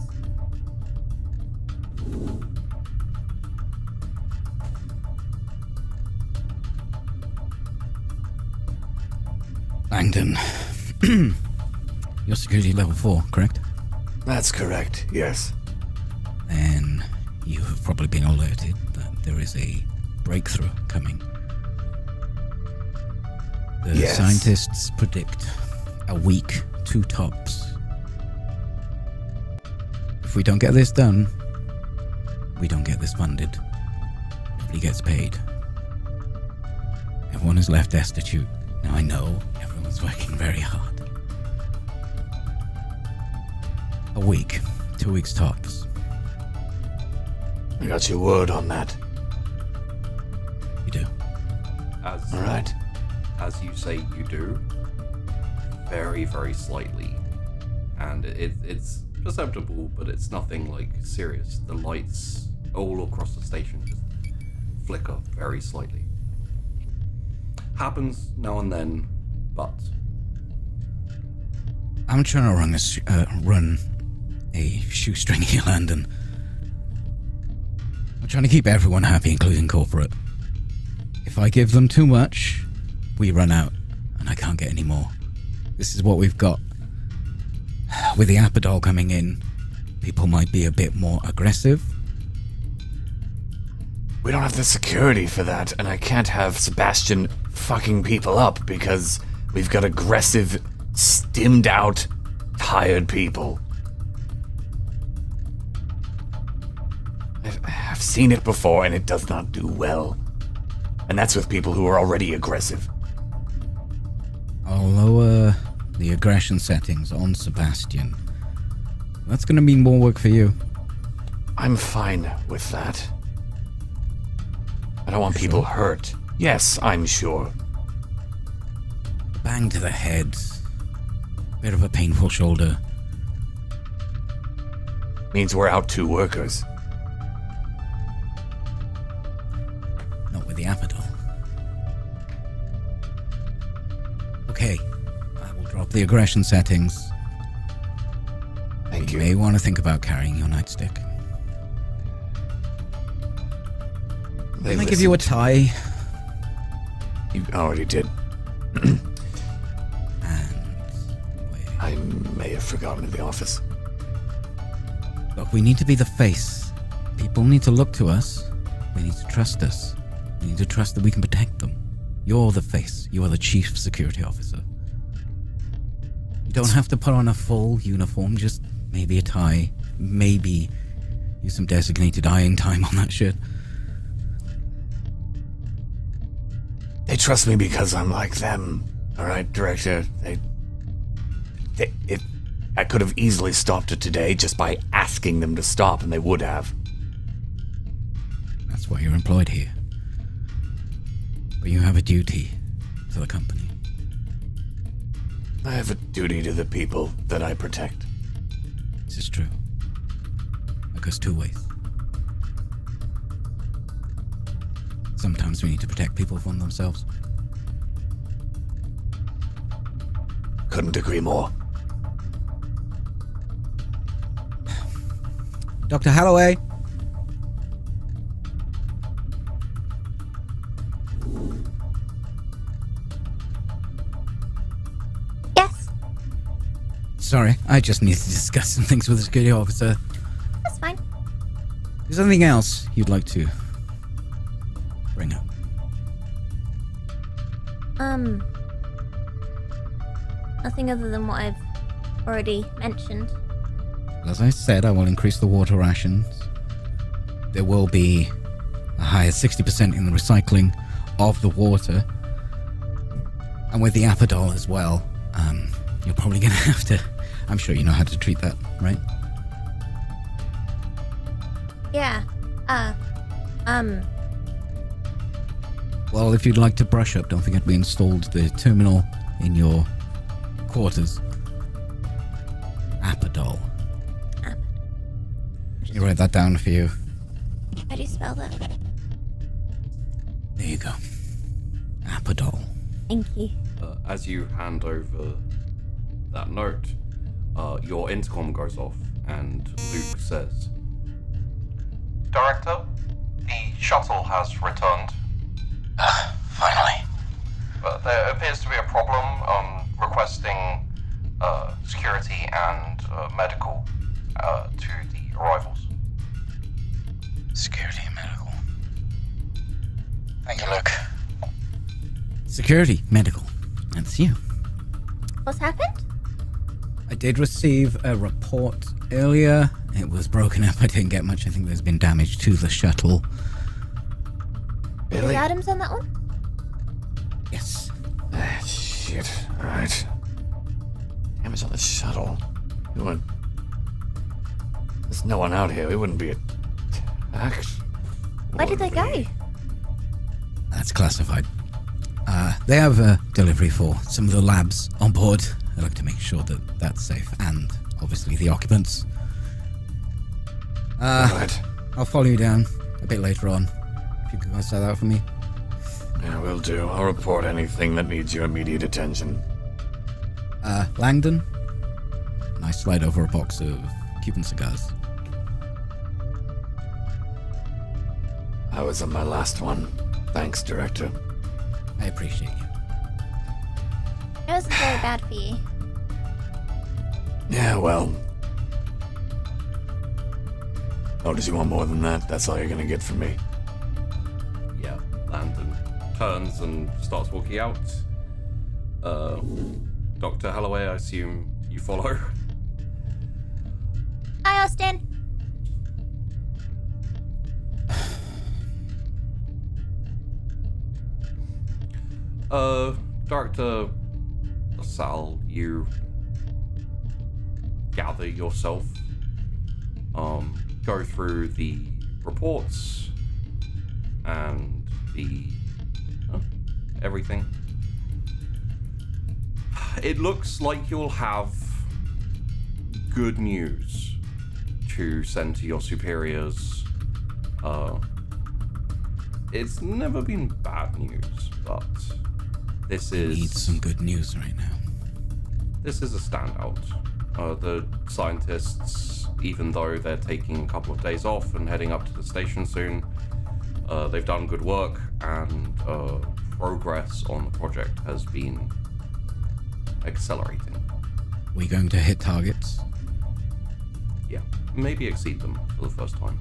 Langdon, you're security level 4, correct? That's correct, yes. Then you have probably been alerted that there is a breakthrough coming. The Yes. scientists predict a week, 2 tops. If we don't get this done, we don't get this funded. Nobody gets paid. Everyone is left destitute. Now I know everyone's working very hard. A week, 2 weeks tops. I got your word on that. You do. All right. As you say, you do. Very, very slightly. And it's perceptible, but it's nothing like serious. The lights all across the station just flicker very slightly. Happens now and then, but I'm trying to run a shoestring here, Landon. I'm trying to keep everyone happy, including corporate. If I give them too much, we run out, and I can't get any more. This is what we've got. with the Apadol coming in, people might be a bit more aggressive. We don't have the security for that, and I can't have Sebastian fucking people up because we've got aggressive, stimmed out, tired people. I've seen it before, and it does not do well. And that's with people who are already aggressive. I'll lower the aggression settings on Sebastian. That's going to mean more work for you. I'm fine with that. I don't want people hurt. Yes, I'm sure. Bang to the head. Bit of a painful shoulder. Means we're out 2 workers. Not with the Apadol. Okay, I will drop the aggression settings. Thank You you. may want to think about carrying your nightstick. Can I give you a tie? You already did. And I may have forgotten in the office. look, we need to be the face. People need to look to us. They need to trust us. They need to trust that we can protect them. You're the face. You are the chief security officer. You don't have to put on a full uniform, just maybe a tie. Maybe use some designated ironing time on that shit. They trust me because I'm like them. Alright, Director? I could have easily stopped it today just by asking them to stop, and they would have. That's why you're employed here. But you have a duty to the company. I have a duty to the people that I protect. This is true. It goes 2 ways. Sometimes we need to protect people from themselves. Couldn't agree more. Dr. Holloway! Yes, Sorry, I just need to discuss some things with the security officer. that's fine. Is there anything else you'd like to bring up? Nothing other than what I've already mentioned. As I said, I will increase the water rations. There will be a higher 60% in the recycling of the water. And with the Apadol as well, you're probably going to have to... I'm sure you know how to treat that, right? Yeah. Well, if you'd like to brush up, don't forget we installed the terminal in your quarters. Apadol. You write that down for you. How do you spell that? There you go. Apadol. Thank you. As you hand over that note, your intercom goes off and Luke says, Director, the shuttle has returned. Finally. But there appears to be a problem requesting security and medical to the arrivals. Security and medical. Thank you, Luke. Security, medical. That's you. What's happened? I did receive a report earlier. It was broken up. I didn't get much. I think there's been damage to the shuttle. Is Adams on that one? Yes. Shit. Alright. Damage on the shuttle. There's no one out here. We wouldn't be attacked. Where did they go? That's classified. They have a delivery for some of the labs on board. I'd like to make sure that that's safe, and obviously the occupants. Right. I'll follow you down a bit later on. If you can guys say that for me. Yeah, will do. I'll report anything that needs your immediate attention. Langdon. I slide over a box of Cuban cigars. I was on my last one. Thanks, Director. I appreciate you. It wasn't very bad for you. Yeah, well. Oh, does he want more than that? That's all you're gonna get from me. Yeah, Landon turns and starts walking out. Dr. Holloway, I assume you follow. Hi, Austin. Director Sal, you gather yourself, go through the reports and the everything. It looks like you'll have good news to send to your superiors. It's never been bad news, but this is... Need some good news right now. This is a standout. The scientists, even though they're taking a couple of days off and heading up to the station soon, they've done good work, and progress on the project has been accelerating. We going to hit targets? Yeah, maybe exceed them for the first time.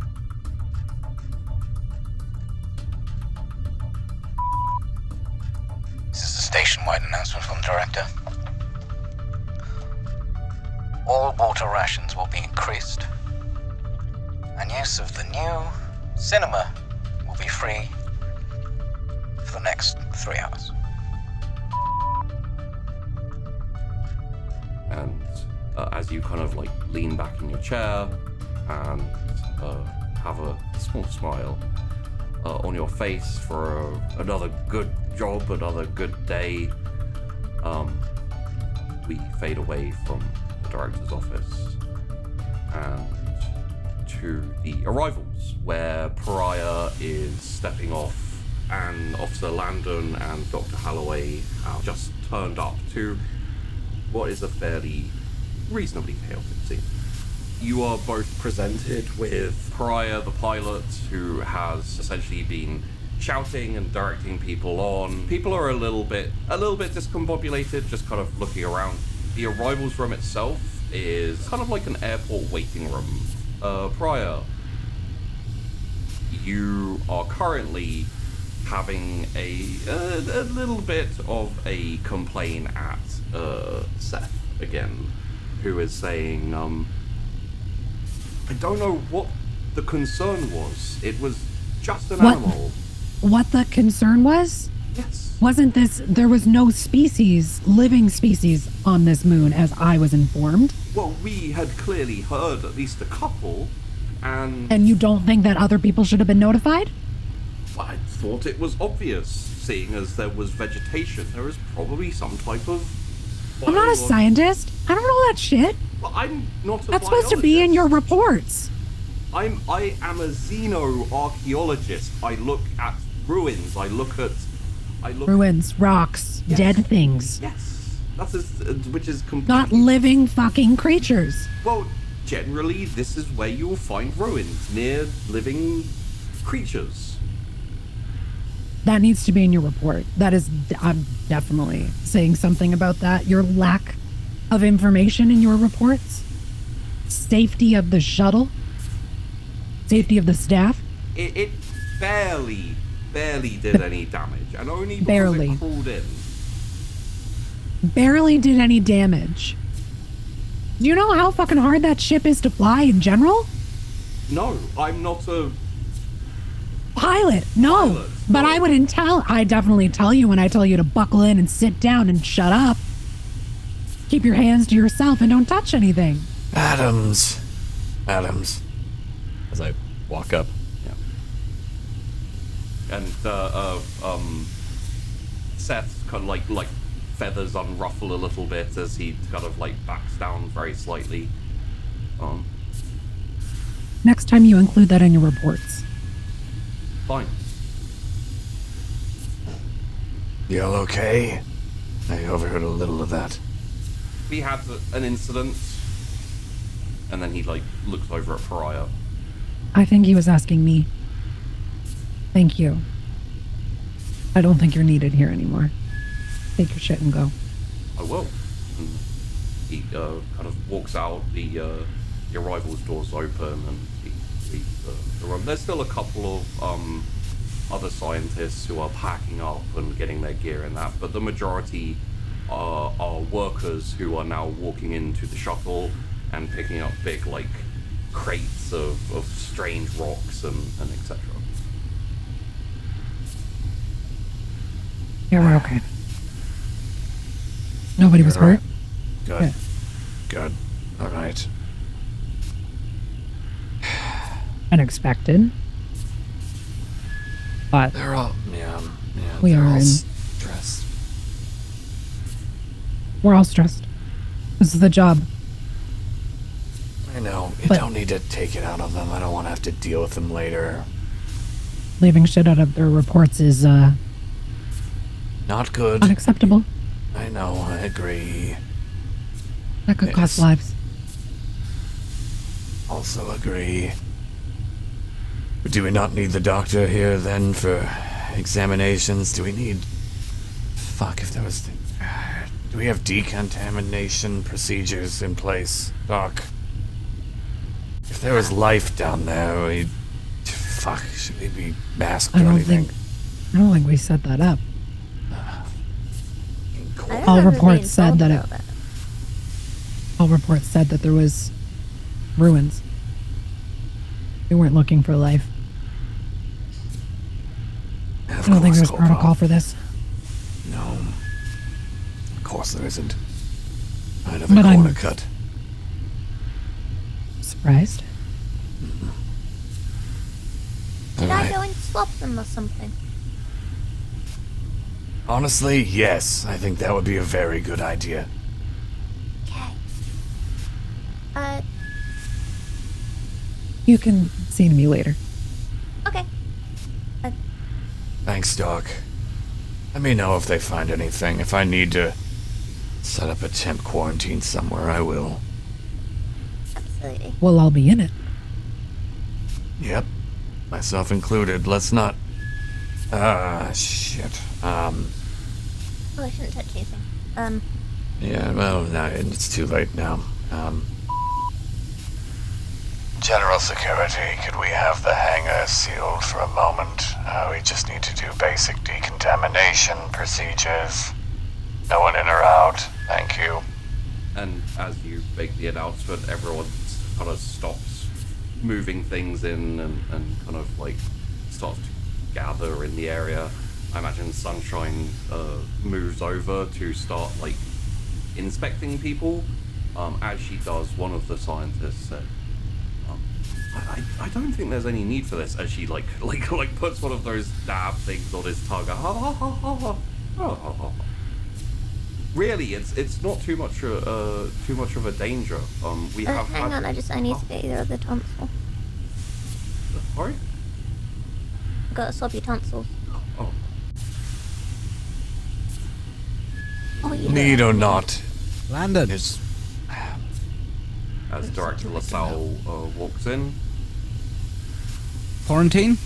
This is a station-wide announcement from the director. All water rations will be increased, and use of the new cinema will be free for the next 3 hours. And as you kind of like lean back in your chair and have a small smile on your face for another good job, another good day, we fade away from the director's office and to the arrivals, where Pariah is stepping off and Officer Landon and Dr. Holloway have just turned up to what is a fairly reasonably chaotic scene. You are both presented with Pariah, the pilot, who has essentially been shouting and directing people on. People are a little bit discombobulated, just kind of looking around. The arrivals room itself is kind of like an airport waiting room. Pariah, you are currently having a little bit of a complaint at Seth again, who is saying, I don't know what the concern was. It was just an animal. What the concern was? Yes. Wasn't this, there was no living species on this moon, as I was informed. Well, we had clearly heard at least a couple, and... And you don't think that other people should have been notified? I thought it was obvious, seeing as there was vegetation. There is probably some type of... I'm not a scientist. I don't know that shit. Well, I'm not a That's supposed to be in your reports. I am a xenoarchaeologist. I look at ruins. I look ruins, rocks, yes. Dead things. Yes. Which is completely... Not living fucking creatures. Well, generally, this is where you will find ruins, near living creatures. That needs to be in your report. I'm definitely saying something about that. Your lack of information in your reports. Safety of the shuttle. Safety of the staff. It barely did any damage, and only because barely. It crawled in. Barely did any damage. Do you know how fucking hard that ship is to fly in general? No, I'm not a pilot. No. But no. I definitely tell you when I tell you to buckle in and sit down and shut up. Keep your hands to yourself and don't touch anything. Adams. As I walk up. Yeah. And Seth kind of like feathers unruffle a little bit as he kind of like backs down very slightly. Next time you include that in your reports. Fine. You all okay? I overheard a little of that. We had an incident, and then he like looks over at Pariah. I think he was asking me. Thank you. I don't think you're needed here anymore. Take your shit and go. I will. he kind of walks out. The arrivals doors open, and he leaves the room. There's still a couple of other scientists who are packing up and getting their gear and that, but the majority are workers who are now walking into the shuttle and picking up big, like, crates of strange rocks and etc. Yeah, we're okay. Nobody was hurt? Good. Yeah. Good. All right. Unexpected. But They're all, yeah, we they're are all in. stressed. We're all stressed. This is the job. I know. You But- don't need to take it out of them. I don't want to have to deal with them later. Leaving shit out of their reports is Not good. unacceptable. I know. I agree. That could cost Yes. lives. Also agree. But do we not need the doctor here then for examinations? Do we need... Fuck, if there was... Do we have decontamination procedures in place, Doc? If there was life down there, we... Fuck, should we be masked or I don't anything? think we set that up. I don't All remember reports being said told that about all reports said that there was ruins. We weren't looking for life. I don't think there's protocol for this. No. Of course there isn't. I'd have a But I'm- corner cut. Surprised? Should I Alright. go and swap them or something? Honestly, yes. I think that would be a very good idea. Okay. You can see me later. Okay. Thanks, Doc. Let me know if they find anything. If I need to set up a temp quarantine somewhere, I will. Absolutely. We'll all be in it. Yep. Myself included. Let's not... shit. Oh, I shouldn't touch anything. Yeah, well, no, it's too late now. General Security, could we have the hangar sealed for a moment? We just need to do basic decontamination procedures. No one in or out. Thank you. And as you make the announcement, everyone kind of stops moving things in and kind of like starts to gather in the area. I imagine Sunshine moves over to start like inspecting people. As she does, one of the scientists said, I don't think there's any need for this. As she like puts one of those dab things on his tongue. Really, it's not too much of a danger. We have. hang on, I need to get your other tonsil. Sorry. I've got to swab your tonsils. Oh. Oh, you Need or not. Landon. There's... As Director LaSalle walks in. Quarantine?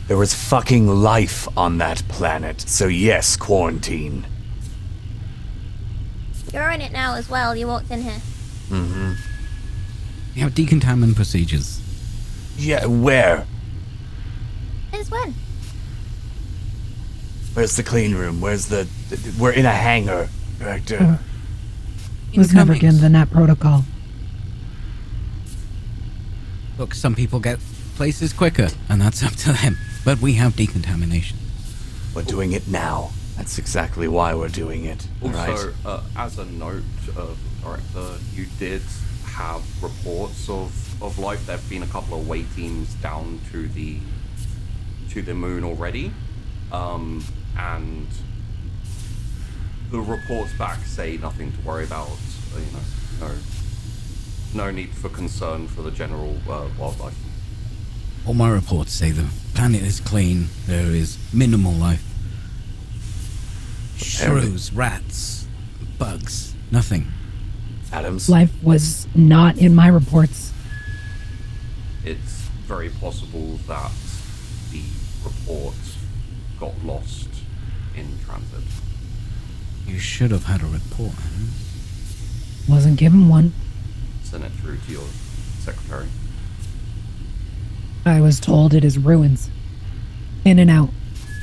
There was fucking life on that planet, so yes, quarantine. You're in it now as well. You walked in here. Mm-hmm. We have decontaminant procedures. Yeah, where? Since when? Where's the clean room? Where's the... We're in a hangar, Director. Was never Incomings. given that protocol. Look, some people get places quicker, and that's up to them. But we have decontamination. We're doing it now. That's exactly why we're doing it. Also, Alright? as a note, Director, you did have reports of life. There have been a couple of way teams down to the moon already, and the reports back say nothing to worry about. No need for concern for the general wildlife. All my reports say the planet is clean. There is minimal life. Shrews, rats, bugs, nothing. Adams? Life was not in my reports. It's very possible that the report got lost in transit. You should have had a report. Wasn't given one. Send it through to your secretary. I was told it is ruins. In and out.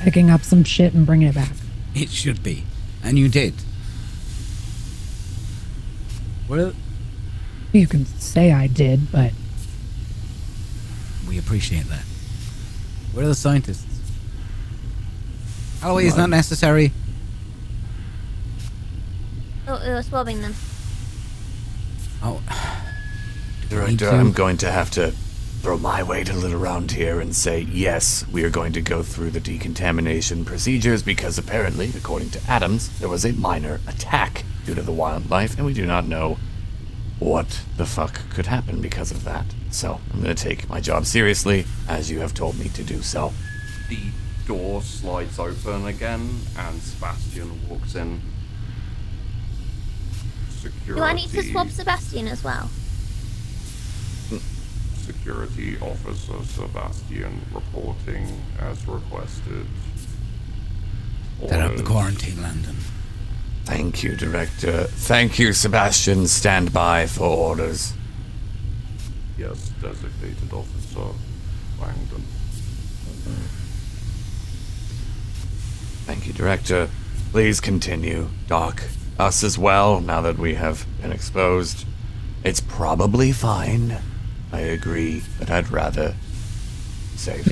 Picking up some shit and bringing it back. It should be. And you did. Well, You can say I did, but we appreciate that. Where are the scientists? Holloway is not necessary. Oh, we were swabbing them. Oh. Director, I'm going to have to throw my weight a little around here and say, yes, we are going to go through the decontamination procedures because apparently, according to Adams, there was a minor attack due to the wildlife, and we do not know what the fuck could happen because of that. So, I'm going to take my job seriously, as you have told me to do so. The door slides open again, and Sebastian walks in. Security. Do I need to swab Sebastian as well? Security Officer Sebastian reporting as requested. Set up the Orders. quarantine, Landon. Thank you, Director. Thank you, Sebastian. Stand by for orders. Yes, designated Officer Langdon. Thank you, Director. Please continue. Doc, us as well, now that we have been exposed. It's probably fine. I agree, but I'd rather safe.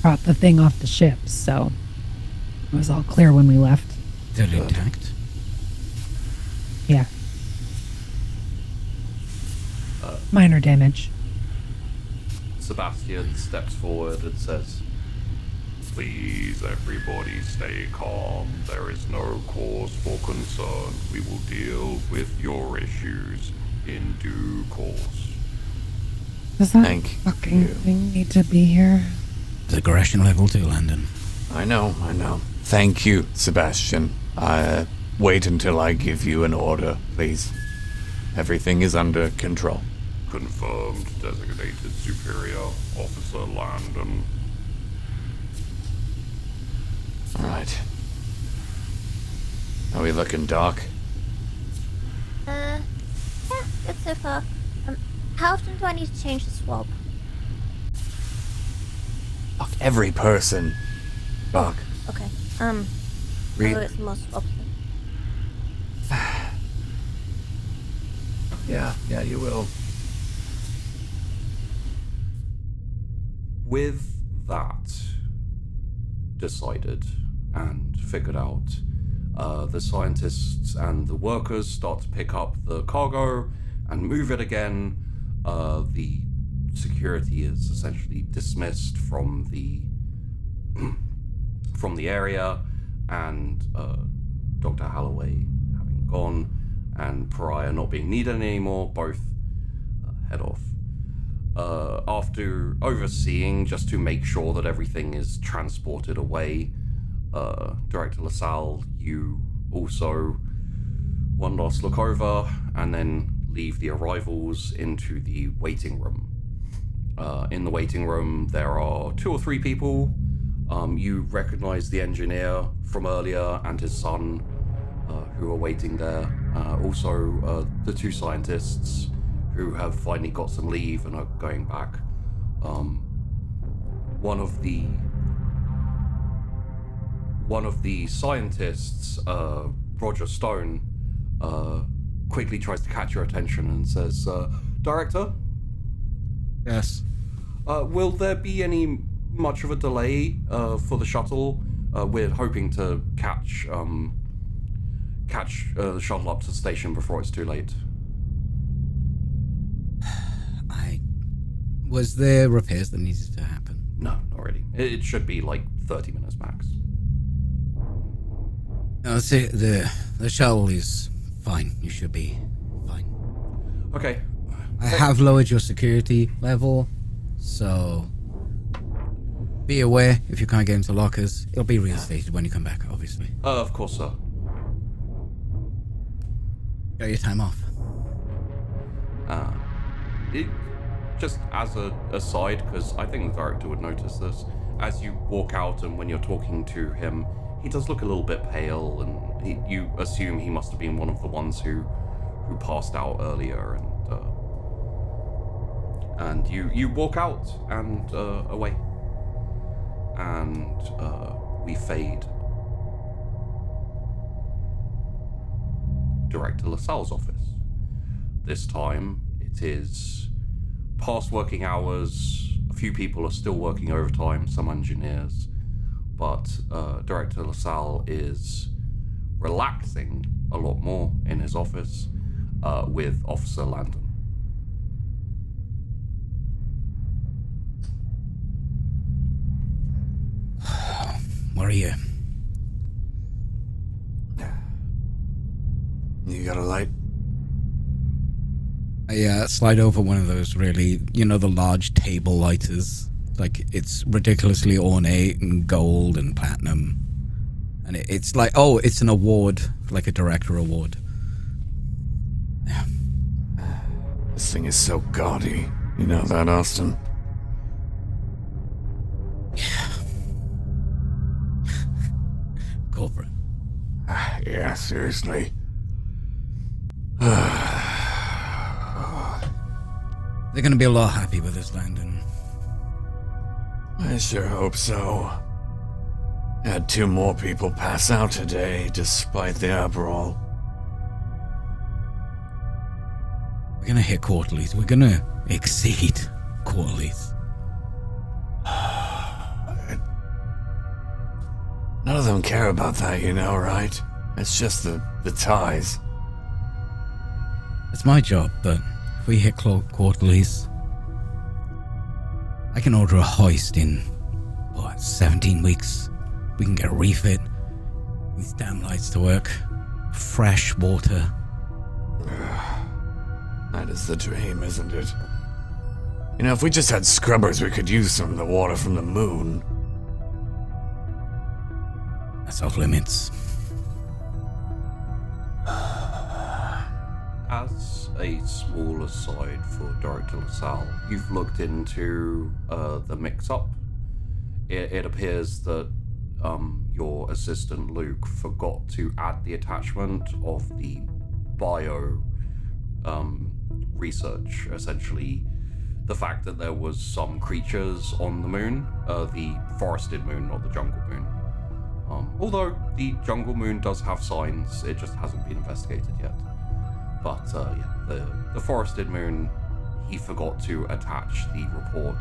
brought the thing off the ship, so it was all clear when we left. Is it intact? Yeah. Minor damage. Sebastian steps forward and says, "Please, everybody stay calm. There is no cause for concern. We will deal with your issues in due course." Does that Thank fucking you. thing need to be here? It's aggression level 2, Landon. I know. Thank you, Sebastian. Wait until I give you an order, please. Everything is under control. Confirmed, designated Superior Officer Landon. Alright. How we looking, Doc? Yeah, good so far. How often do I need to change the swab? Doc, every person. Doc. Okay. Read. Oh, it's more swabs. Yeah, you will. With that decided and figured out, the scientists and the workers start to pick up the cargo and move it again. The security is essentially dismissed from the area, and Dr. Holloway having gone and Pariah not being needed anymore, both head off. After overseeing, just to make sure that everything is transported away, Director LaSalle, you also one last look over and then leave the arrivals into the waiting room. In the waiting room, there are 2 or 3 people. You recognize the engineer from earlier and his son, who are waiting there. Also, the 2 scientists who have finally got some leave and are going back. One of the scientists, Roger Stone, quickly tries to catch your attention and says, "Director? Yes. Will there be any much of a delay for the shuttle? We're hoping to catch the shuttle up to the station before it's too late." Was there repairs that needed to happen? No, not really. It should be like 30 minutes max. No, see, the shuttle is fine. You should be fine. Okay. I have lowered your security level, so be aware if you can't get into lockers. It'll be reinstated when you come back, obviously. Of course, sir. Got your time off. Just as a aside, because I think the director would notice this, as you walk out and when you're talking to him, he does look a little bit pale and You assume he must have been one of the ones who passed out earlier, and you walk out and away, and we fade. Director LaSalle's office. This time it is past working hours. A few people are still working overtime, some engineers, but Director LaSalle is relaxing a lot more in his office with Officer Landon. Where are you? You got a light? I slide over one of those really, the large table lighters. Like, it's ridiculously ornate and gold and platinum. And it's like, it's an award, like a director award. Yeah. This thing is so gaudy. You know that, Austin? Yeah. Corporate. Yeah, seriously. They're gonna be a lot happy with this, Landon. I sure hope so. Had 2 more people pass out today, despite the uproar. We're gonna hit quarterlies. We're gonna exceed quarterlies. None of them care about that, right? It's just the ties. It's my job, but if we hit quarterlies, I can order a hoist in, 17 weeks. We can get a refit, these damn lights to work, fresh water. That is the dream, isn't it? If we just had scrubbers, we could use some of the water from the moon. That's off limits. As a small aside for Director LaSalle, you've looked into the mix-up. It appears that your assistant Luke forgot to add the attachment of the bio research. Essentially, the fact that there was some creatures on the moon, the forested moon, not the jungle moon. Although the jungle moon does have signs, it just hasn't been investigated yet. But the forested moon, he forgot to attach the report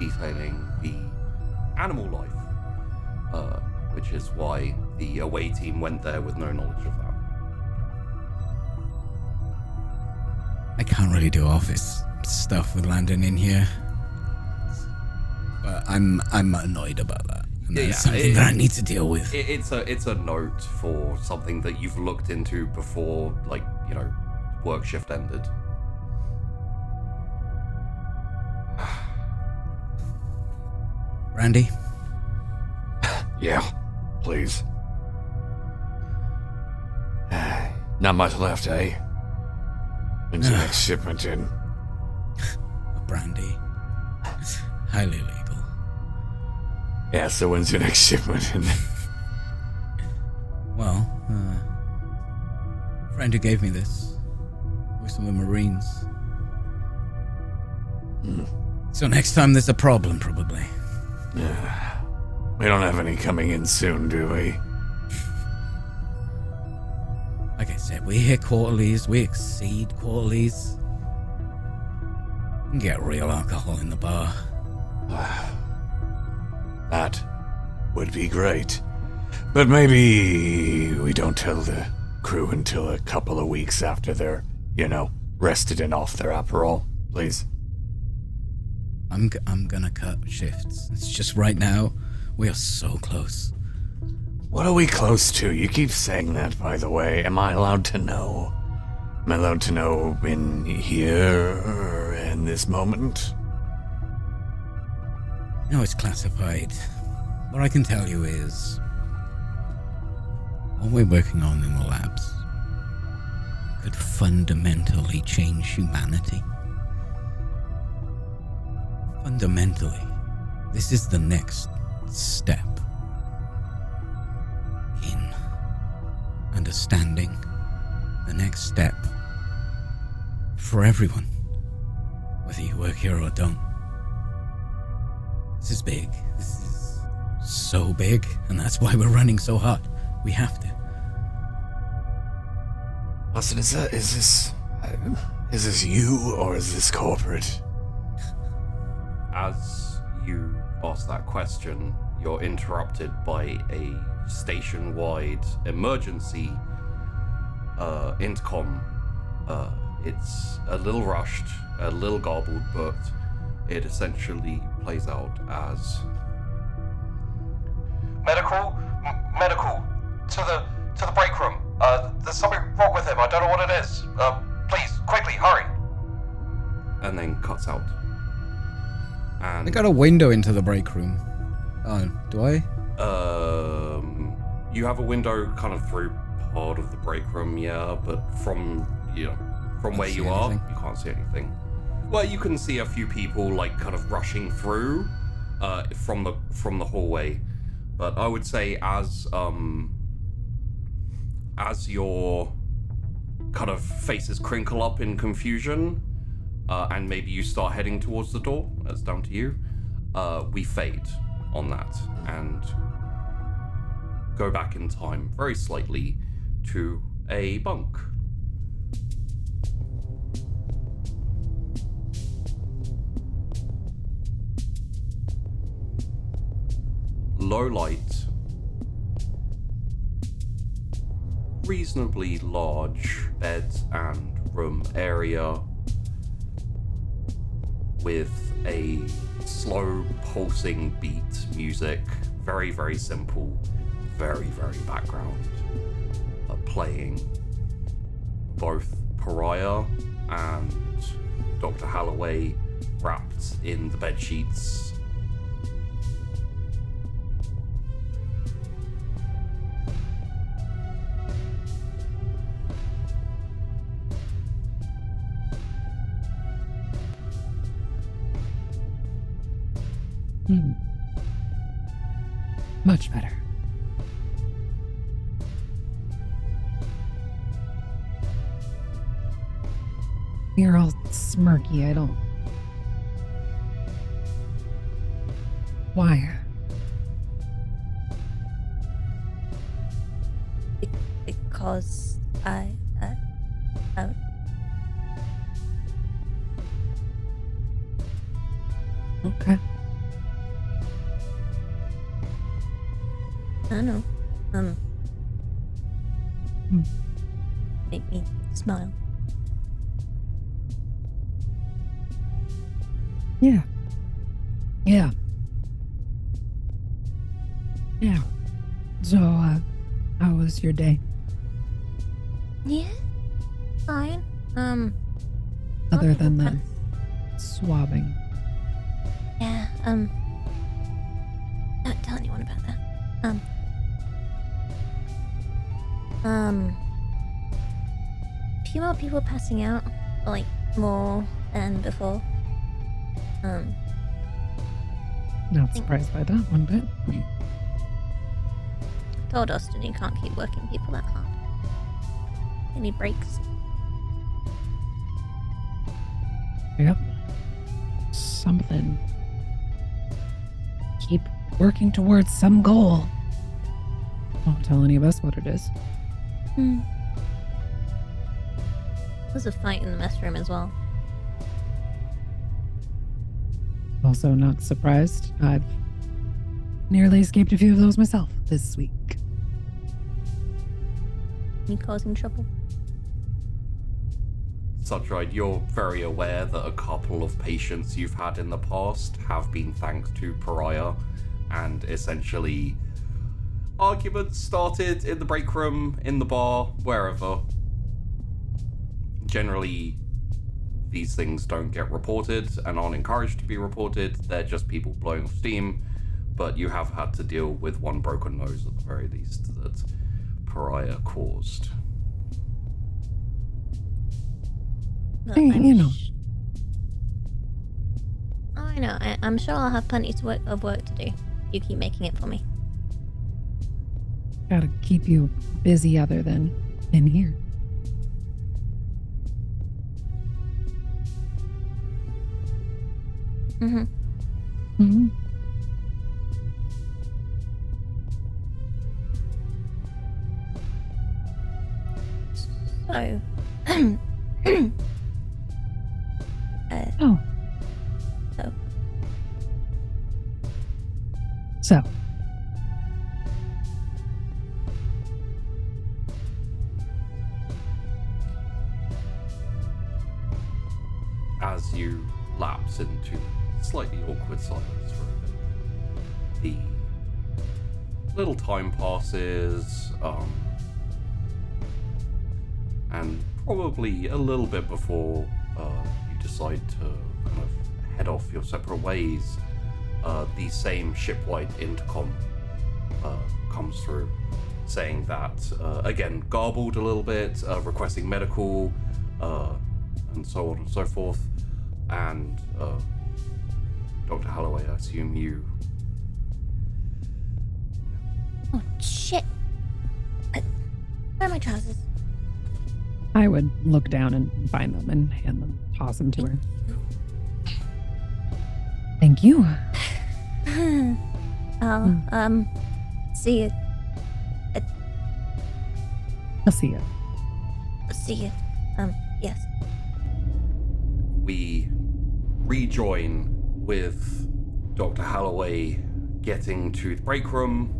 detailing the animal life, which is why the away team went there with no knowledge of that. I can't really do office stuff with Landon in here, but I'm annoyed about that. And that's something that I need to deal with. It's a note for something that you've looked into before, work shift ended. Randy? Yeah, please. Not much left, eh? When's your next shipment in? Brandy. Highly illegal. Yeah, so when's your next shipment in? Well, friend who gave me this was some of the Marines. So next time there's a problem, probably. Yeah. We don't have any coming in soon, do we? Like I said, we hit quarterlies, we exceed quarterlies. We can get real alcohol in the bar. That would be great. But maybe we don't tell the crew until a couple of weeks after they're, rested and off their Aperol, please. I'm gonna cut shifts. It's just right now, we are so close. What are we close to? You keep saying that, by the way. Am I allowed to know? Am I allowed to know in here, in this moment? No, it's classified. What I can tell you is, what we're working on in the labs could fundamentally change humanity. Fundamentally, this is the next step in understanding, the next step for everyone, whether you work here or don't. This is big. This is so big, and that's why we're running so hard. We have to. Austin, is this you or is this corporate? As you ask that question, you're interrupted by a station-wide emergency intercom. It's a little rushed, a little garbled, but it essentially plays out as medical to the break room. There's something wrong with him. I don't know what it is. Please, quickly, hurry. and then cuts out. And I got a window into the break room. Oh, do I? You have a window kind of through part of the break room, yeah, but from where you are, you can't see anything. Well, you can see a few people like kind of rushing through from the hallway, but I would say as your kind of faces crinkle up in confusion, and maybe you start heading towards the door, that's down to you, we fade on that and go back in time very slightly to a bunk. Low light, reasonably large bed and room area with a slow pulsing beat music, very, very simple, very, very background, playing both Pariah and Dr. Halloway wrapped in the bed sheets. Much better. You're all smirky, I don't... Why? Because I Okay. I know. Make me smile. Yeah. Yeah. Yeah. So, how was your day? Yeah. Fine. Other than the swabbing. Yeah, don't tell anyone about that. A few more people passing out, like more than before. Not surprised by that one bit. Told Austin he can't keep working people that hard. They need breaks. Yep. Something. Keep working towards some goal. Won't tell any of us what it is. There's a fight in the mess room as well. Also not surprised. I've nearly escaped a few of those myself this week. You causing trouble? Suchride, you're very aware that a couple of patients you've had in the past have been thanks to Pariah, and essentially arguments started in the break room, in the bar, wherever. Generally, these things don't get reported and aren't encouraged to be reported. They're just people blowing off steam, but you have had to deal with one broken nose at the very least that Pariah caused. Look, You know. Oh, I know. I'm sure I'll have plenty of work to do. You keep making it for me. Gotta keep you busy other than in here. Mm-hmm. Mm-hmm. So, Oh. So. So. As you lapse into slightly awkward silence for a bit, the little time passes, and probably a little bit before you decide to kind of head off your separate ways, the same shipwide intercom comes through, saying that, again, garbled a little bit, requesting medical, and so on and so forth. And Dr. Holloway, I assume you... Oh, shit. Where are my trousers? I would look down and find them and hand them, toss them to her. Thank you. I'll, see you. I'll see you. See you. Yes. We rejoin with Dr. Holloway getting to the break room.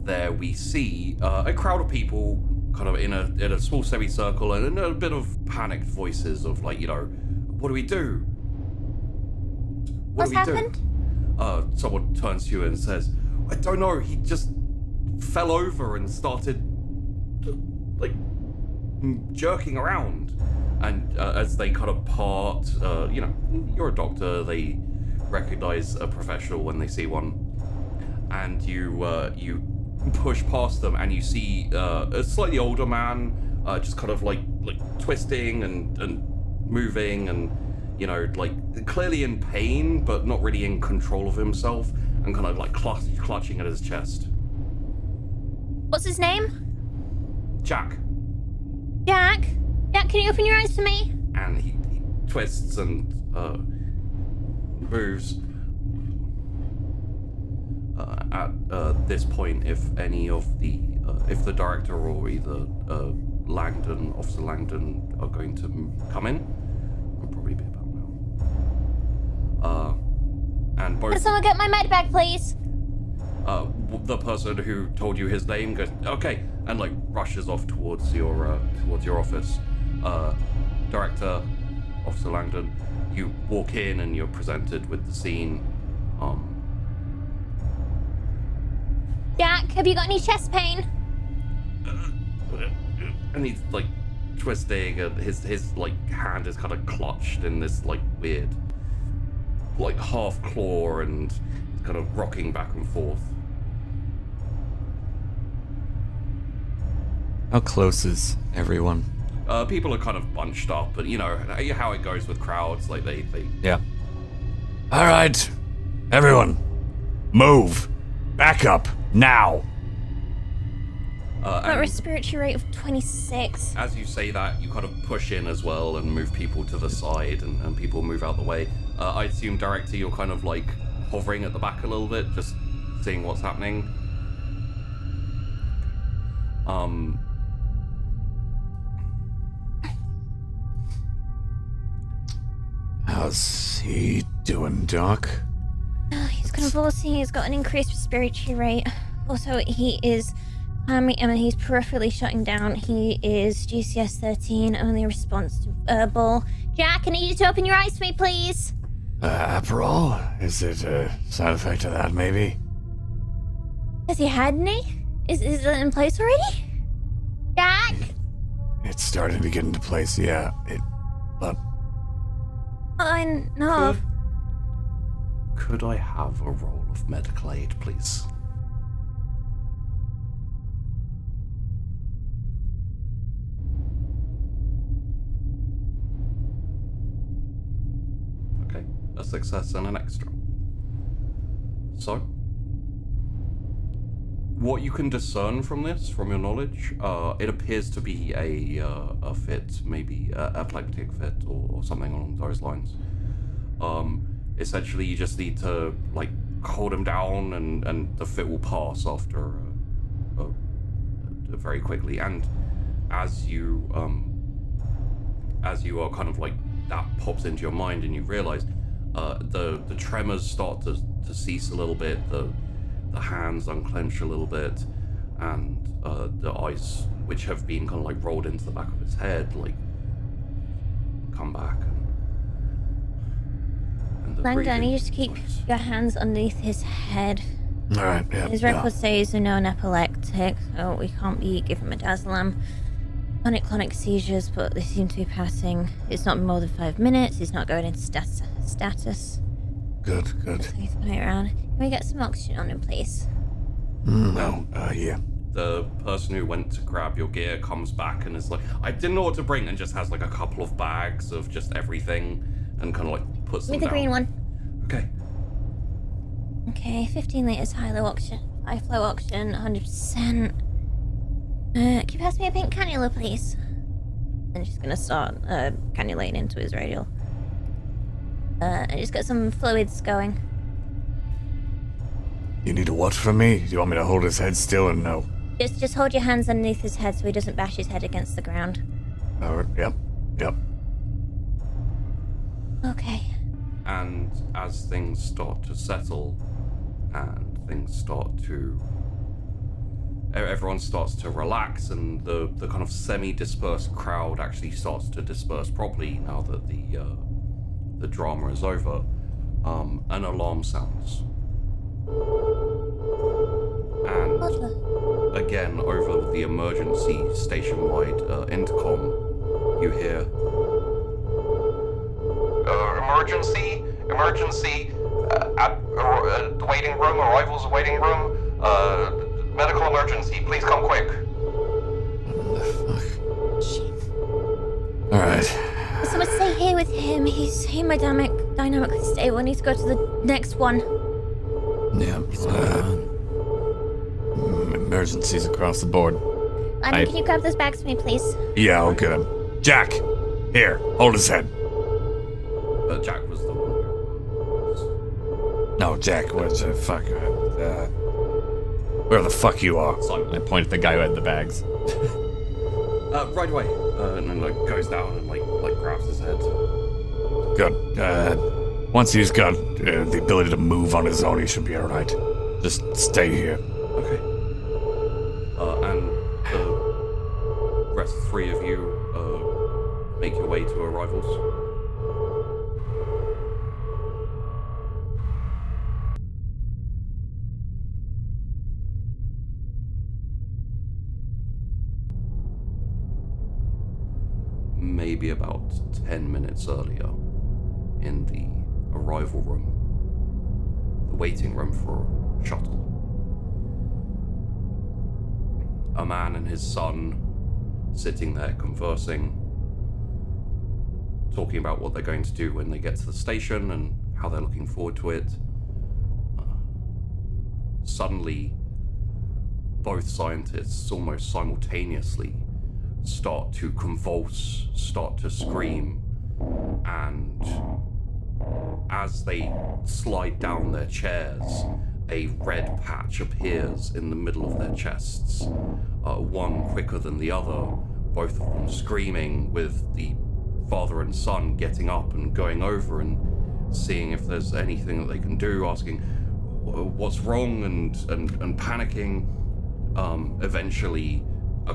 There we see a crowd of people kind of in a small semicircle and in a bit of panicked voices of like, you know, what do we do? What's happened? Someone turns to you and says, I don't know, he just fell over and started like jerking around. And as they kind of part, you know, you're a doctor, they recognize a professional when they see one. And you push past them and you see a slightly older man just kind of like twisting and moving and, you know, like clearly in pain, but not really in control of himself, and kind of like clutching at his chest. What's his name? Jack. Jack? Jack, can you open your eyes for me? And he twists and moves. At this point, if any of the if the director or either Langdon, Officer Langdon, are going to come in, it'll probably be about now. And both. Can someone get my med bag, please? The person who told you his name goes, okay, and like rushes off towards your office. Director, Officer Langdon, you walk in and you're presented with the scene. Jack, have you got any chest pain? And he's like twisting, and his like hand is kind of clutched in this like weird, like half claw, and he's kind of rocking back and forth. How close is everyone? People are kind of bunched up, and you know how it goes with crowds. Like they. Yeah. All right, everyone, move, back up now. Got a respiratory rate of 26. As you say that, you kind of push in as well and move people to the side, and people move out the way. I assume, Director, you're kind of like hovering at the back a little bit, just seeing what's happening. How's he doing, Doc? He's convulsing, he's got an increased respiratory rate. Also, he is he's peripherally shutting down. He is GCS 13, only response to verbal. Jack, I need you to open your eyes for me, please. Aperol? Is it a side effect of that, maybe? Has he had any? Is it in place already? Jack? It's starting to get into place, yeah. But... I know. Could I have a roll of medical aid, please? Okay, a success and an extra. So, what you can discern from this, from your knowledge, it appears to be a fit, maybe epileptic fit or something along those lines. Essentially, you just need to like hold him down, and the fit will pass after very quickly. And as you are kind of like that pops into your mind, and you realize the tremors start to cease a little bit. The hands unclench a little bit, and the eyes, which have been kind of like rolled into the back of his head, like come back. And the Langdon, breathing you just keep stops. your hands underneath his head. All right, yeah. His record says he's a known epileptic, so we can't give him a dazzlam. Clonic seizures, but they seem to be passing. It's not more than 5 minutes. He's not going into status. Good. So he's going around. Can we get some oxygen on him, please? Yeah. The person who went to grab your gear comes back and is like, I didn't know what to bring, and just has like a couple of bags of just everything, and kind of like puts them With the down. green one. Okay. Okay, 15 litres high flow oxygen, 100%. Can you pass me a pink cannula, please? And she's gonna start cannulating into his radial. And just get some fluids going. You need a what from me? Do you want me to hold his head still or no? Just hold your hands underneath his head so he doesn't bash his head against the ground. All right, yep. Okay. And as things start to settle, and things start to... everyone starts to relax, and the kind of semi-dispersed crowd actually starts to disperse properly now that the drama is over, an alarm sounds. And again, over the emergency station-wide intercom, you hear... Emergency, at the waiting room, arrivals waiting room, medical emergency, please come quick. All right. Someone stay here with him. He's dynamically stable. I need to go to the next one. Yeah. Emergencies across the board. Can you grab those bags for me, please? Yeah, I'll get him. Jack, here, hold his head. Jack was the one who... No, Jack, where's the fuck? Where the fuck you are? I point at the guy who had the bags. Right away. And then like goes down and like grabs his head. Good. Once he's got the ability to move on his own, he should be all right. Just stay here. Okay. And the rest three of you make your way to arrivals. Maybe about 10 minutes earlier, in the arrival room, the waiting room for a shuttle, a man and his son sitting there conversing, talking about what they're going to do when they get to the station and how they're looking forward to it. Suddenly, both scientists almost simultaneously start to convulse, start to scream, and as they slide down their chairs, a red patch appears in the middle of their chests, one quicker than the other, both of them screaming, with the father and son getting up and going over and seeing if there's anything that they can do, asking what's wrong, and panicking. Eventually, a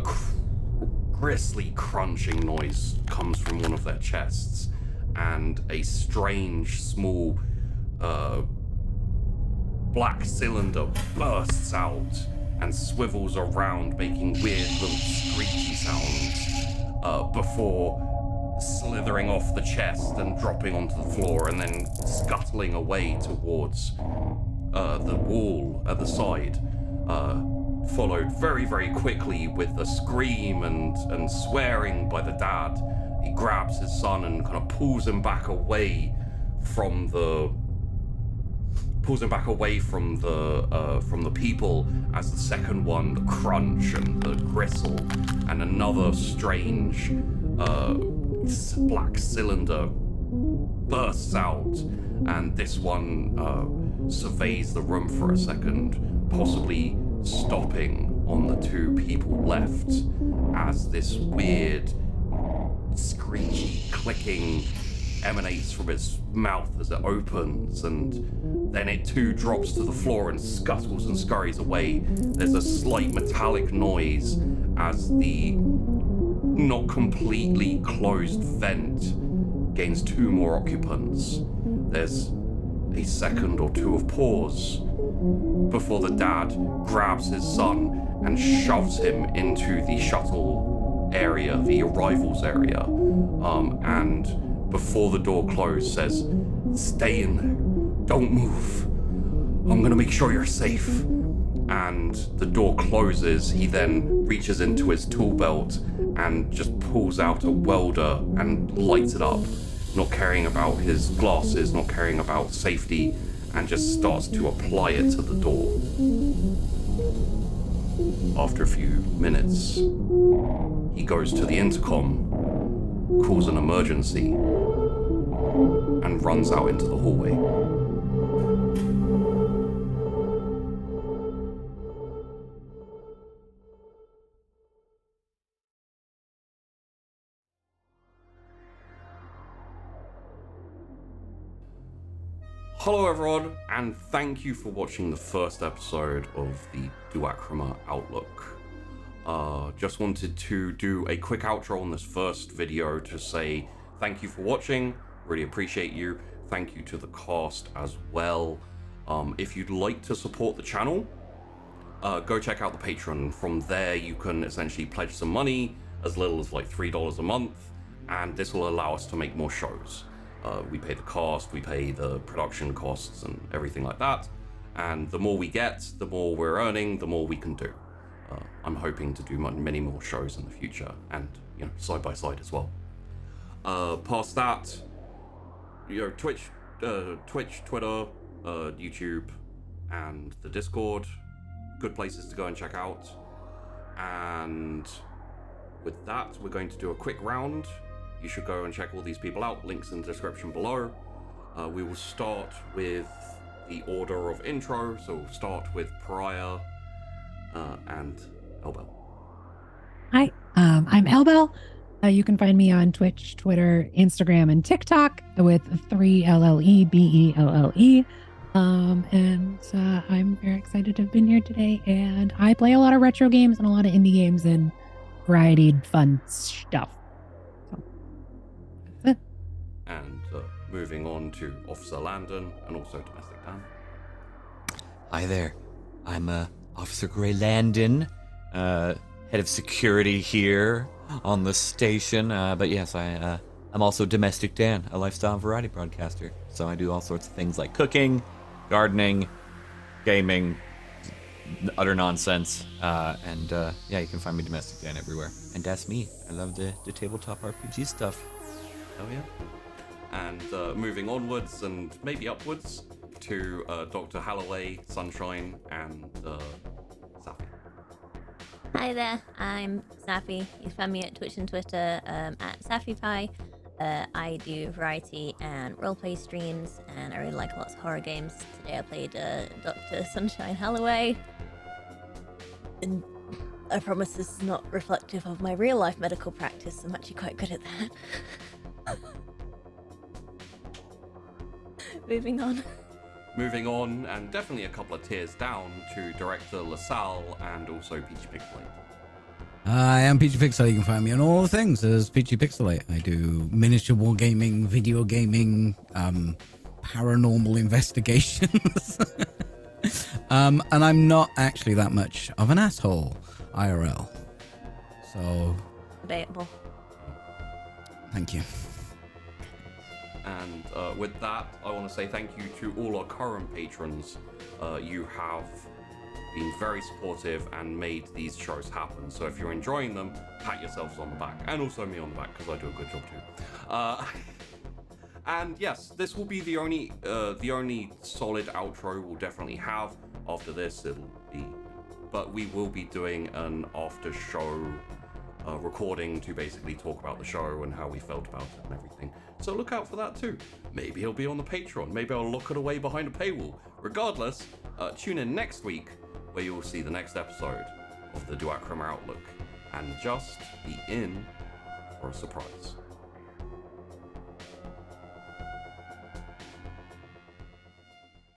grisly crunching noise comes from one of their chests, and a strange small black cylinder bursts out and swivels around, making weird little screechy sounds before slithering off the chest and dropping onto the floor, and then scuttling away towards the wall at the side, followed very, very quickly with a scream and swearing by the dad. He grabs his son and kind of pulls him back away from the pulls him back away from the people as the second one, the crunch and the gristle, and another strange black cylinder bursts out, and this one surveys the room for a second, possibly stopping on the two people left as this weird screechy clicking emanates from its mouth as it opens, and then it too drops to the floor and scuttles and scurries away. There's a slight metallic noise as the not completely closed vent gains two more occupants. There's a second or two of pause before the dad grabs his son and shoves him into the shuttle area, the arrivals area, and before the door closed says, "Stay in there, don't move. I'm gonna make sure you're safe." And the door closes. He then reaches into his tool belt and just pulls out a welder and lights it up, not caring about his glasses, not caring about safety, and just starts to apply it to the door. After a few minutes, he goes to the intercom, calls an emergency, and runs out into the hallway. Hello everyone, and thank you for watching the first episode of the Duacrima Outlook. Just wanted to do a quick outro on this first video to say thank you for watching, really appreciate you. Thank you to the cast as well. If you'd like to support the channel, go check out the Patreon. From there you can essentially pledge some money, as little as like $3 a month, and this will allow us to make more shows. We pay the cast, we pay the production costs and everything like that. And the more we get, the more we're earning, the more we can do. I'm hoping to do many more shows in the future, and you know, side by side as well. Past that, you know, Twitch, Twitter, YouTube, and the Discord, good places to go and check out. And with that, we're going to do a quick round. You should go and check all these people out, links in the description below. We will start with the order of intro, so we'll start with Pariah and Elbel. Hi, I'm Elbel. You can find me on Twitch, Twitter, Instagram, and TikTok with 3LLEBELLE. And I'm very excited to have been here today. And I play a lot of retro games and a lot of indie games and varied fun stuff. So that's it. And moving on to Officer Landon and also Domestic Dan. Hi there. I'm Officer Gray Landon, head of security here on the station. But yes, I'm also Domestic Dan, a lifestyle variety broadcaster. So I do all sorts of things like cooking, gardening, gaming, utter nonsense. And yeah, you can find me Domestic Dan everywhere. And that's me. I love the tabletop RPG stuff. Oh yeah. And moving onwards and maybe upwards to Dr. Halloway, Sunshine, and Safi. Hi there, I'm Safi. You can find me at Twitch and Twitter at SafiPie. I do variety and roleplay streams, and I really like lots of horror games. Today I played Dr. Sunshine Halloway. And I promise this is not reflective of my real life medical practice. I'm actually quite good at that. Moving on. Moving on, and definitely a couple of tiers down, to Director LaSalle and also Peachy Pixelate. I am Peachy Pixelate. You can find me on all things as Peachy Pixelate. I do miniature wargaming, video gaming, paranormal investigations. And I'm not actually that much of an asshole, IRL. So... Debatable. Thank you. And with that, I want to say thank you to all our current patrons. You have been very supportive and made these shows happen. So if you're enjoying them, pat yourselves on the back, and also me on the back, because I do a good job too. And yes, this will be the only solid outro we'll definitely have. After this, but we will be doing an after show recording to basically talk about the show and how we felt about it and everything. So look out for that too. Maybe he'll be on the Patreon. Maybe I'll lock it away behind a paywall. Regardless, tune in next week where you'll see the next episode of the Duacrima Outlook, and just be in for a surprise.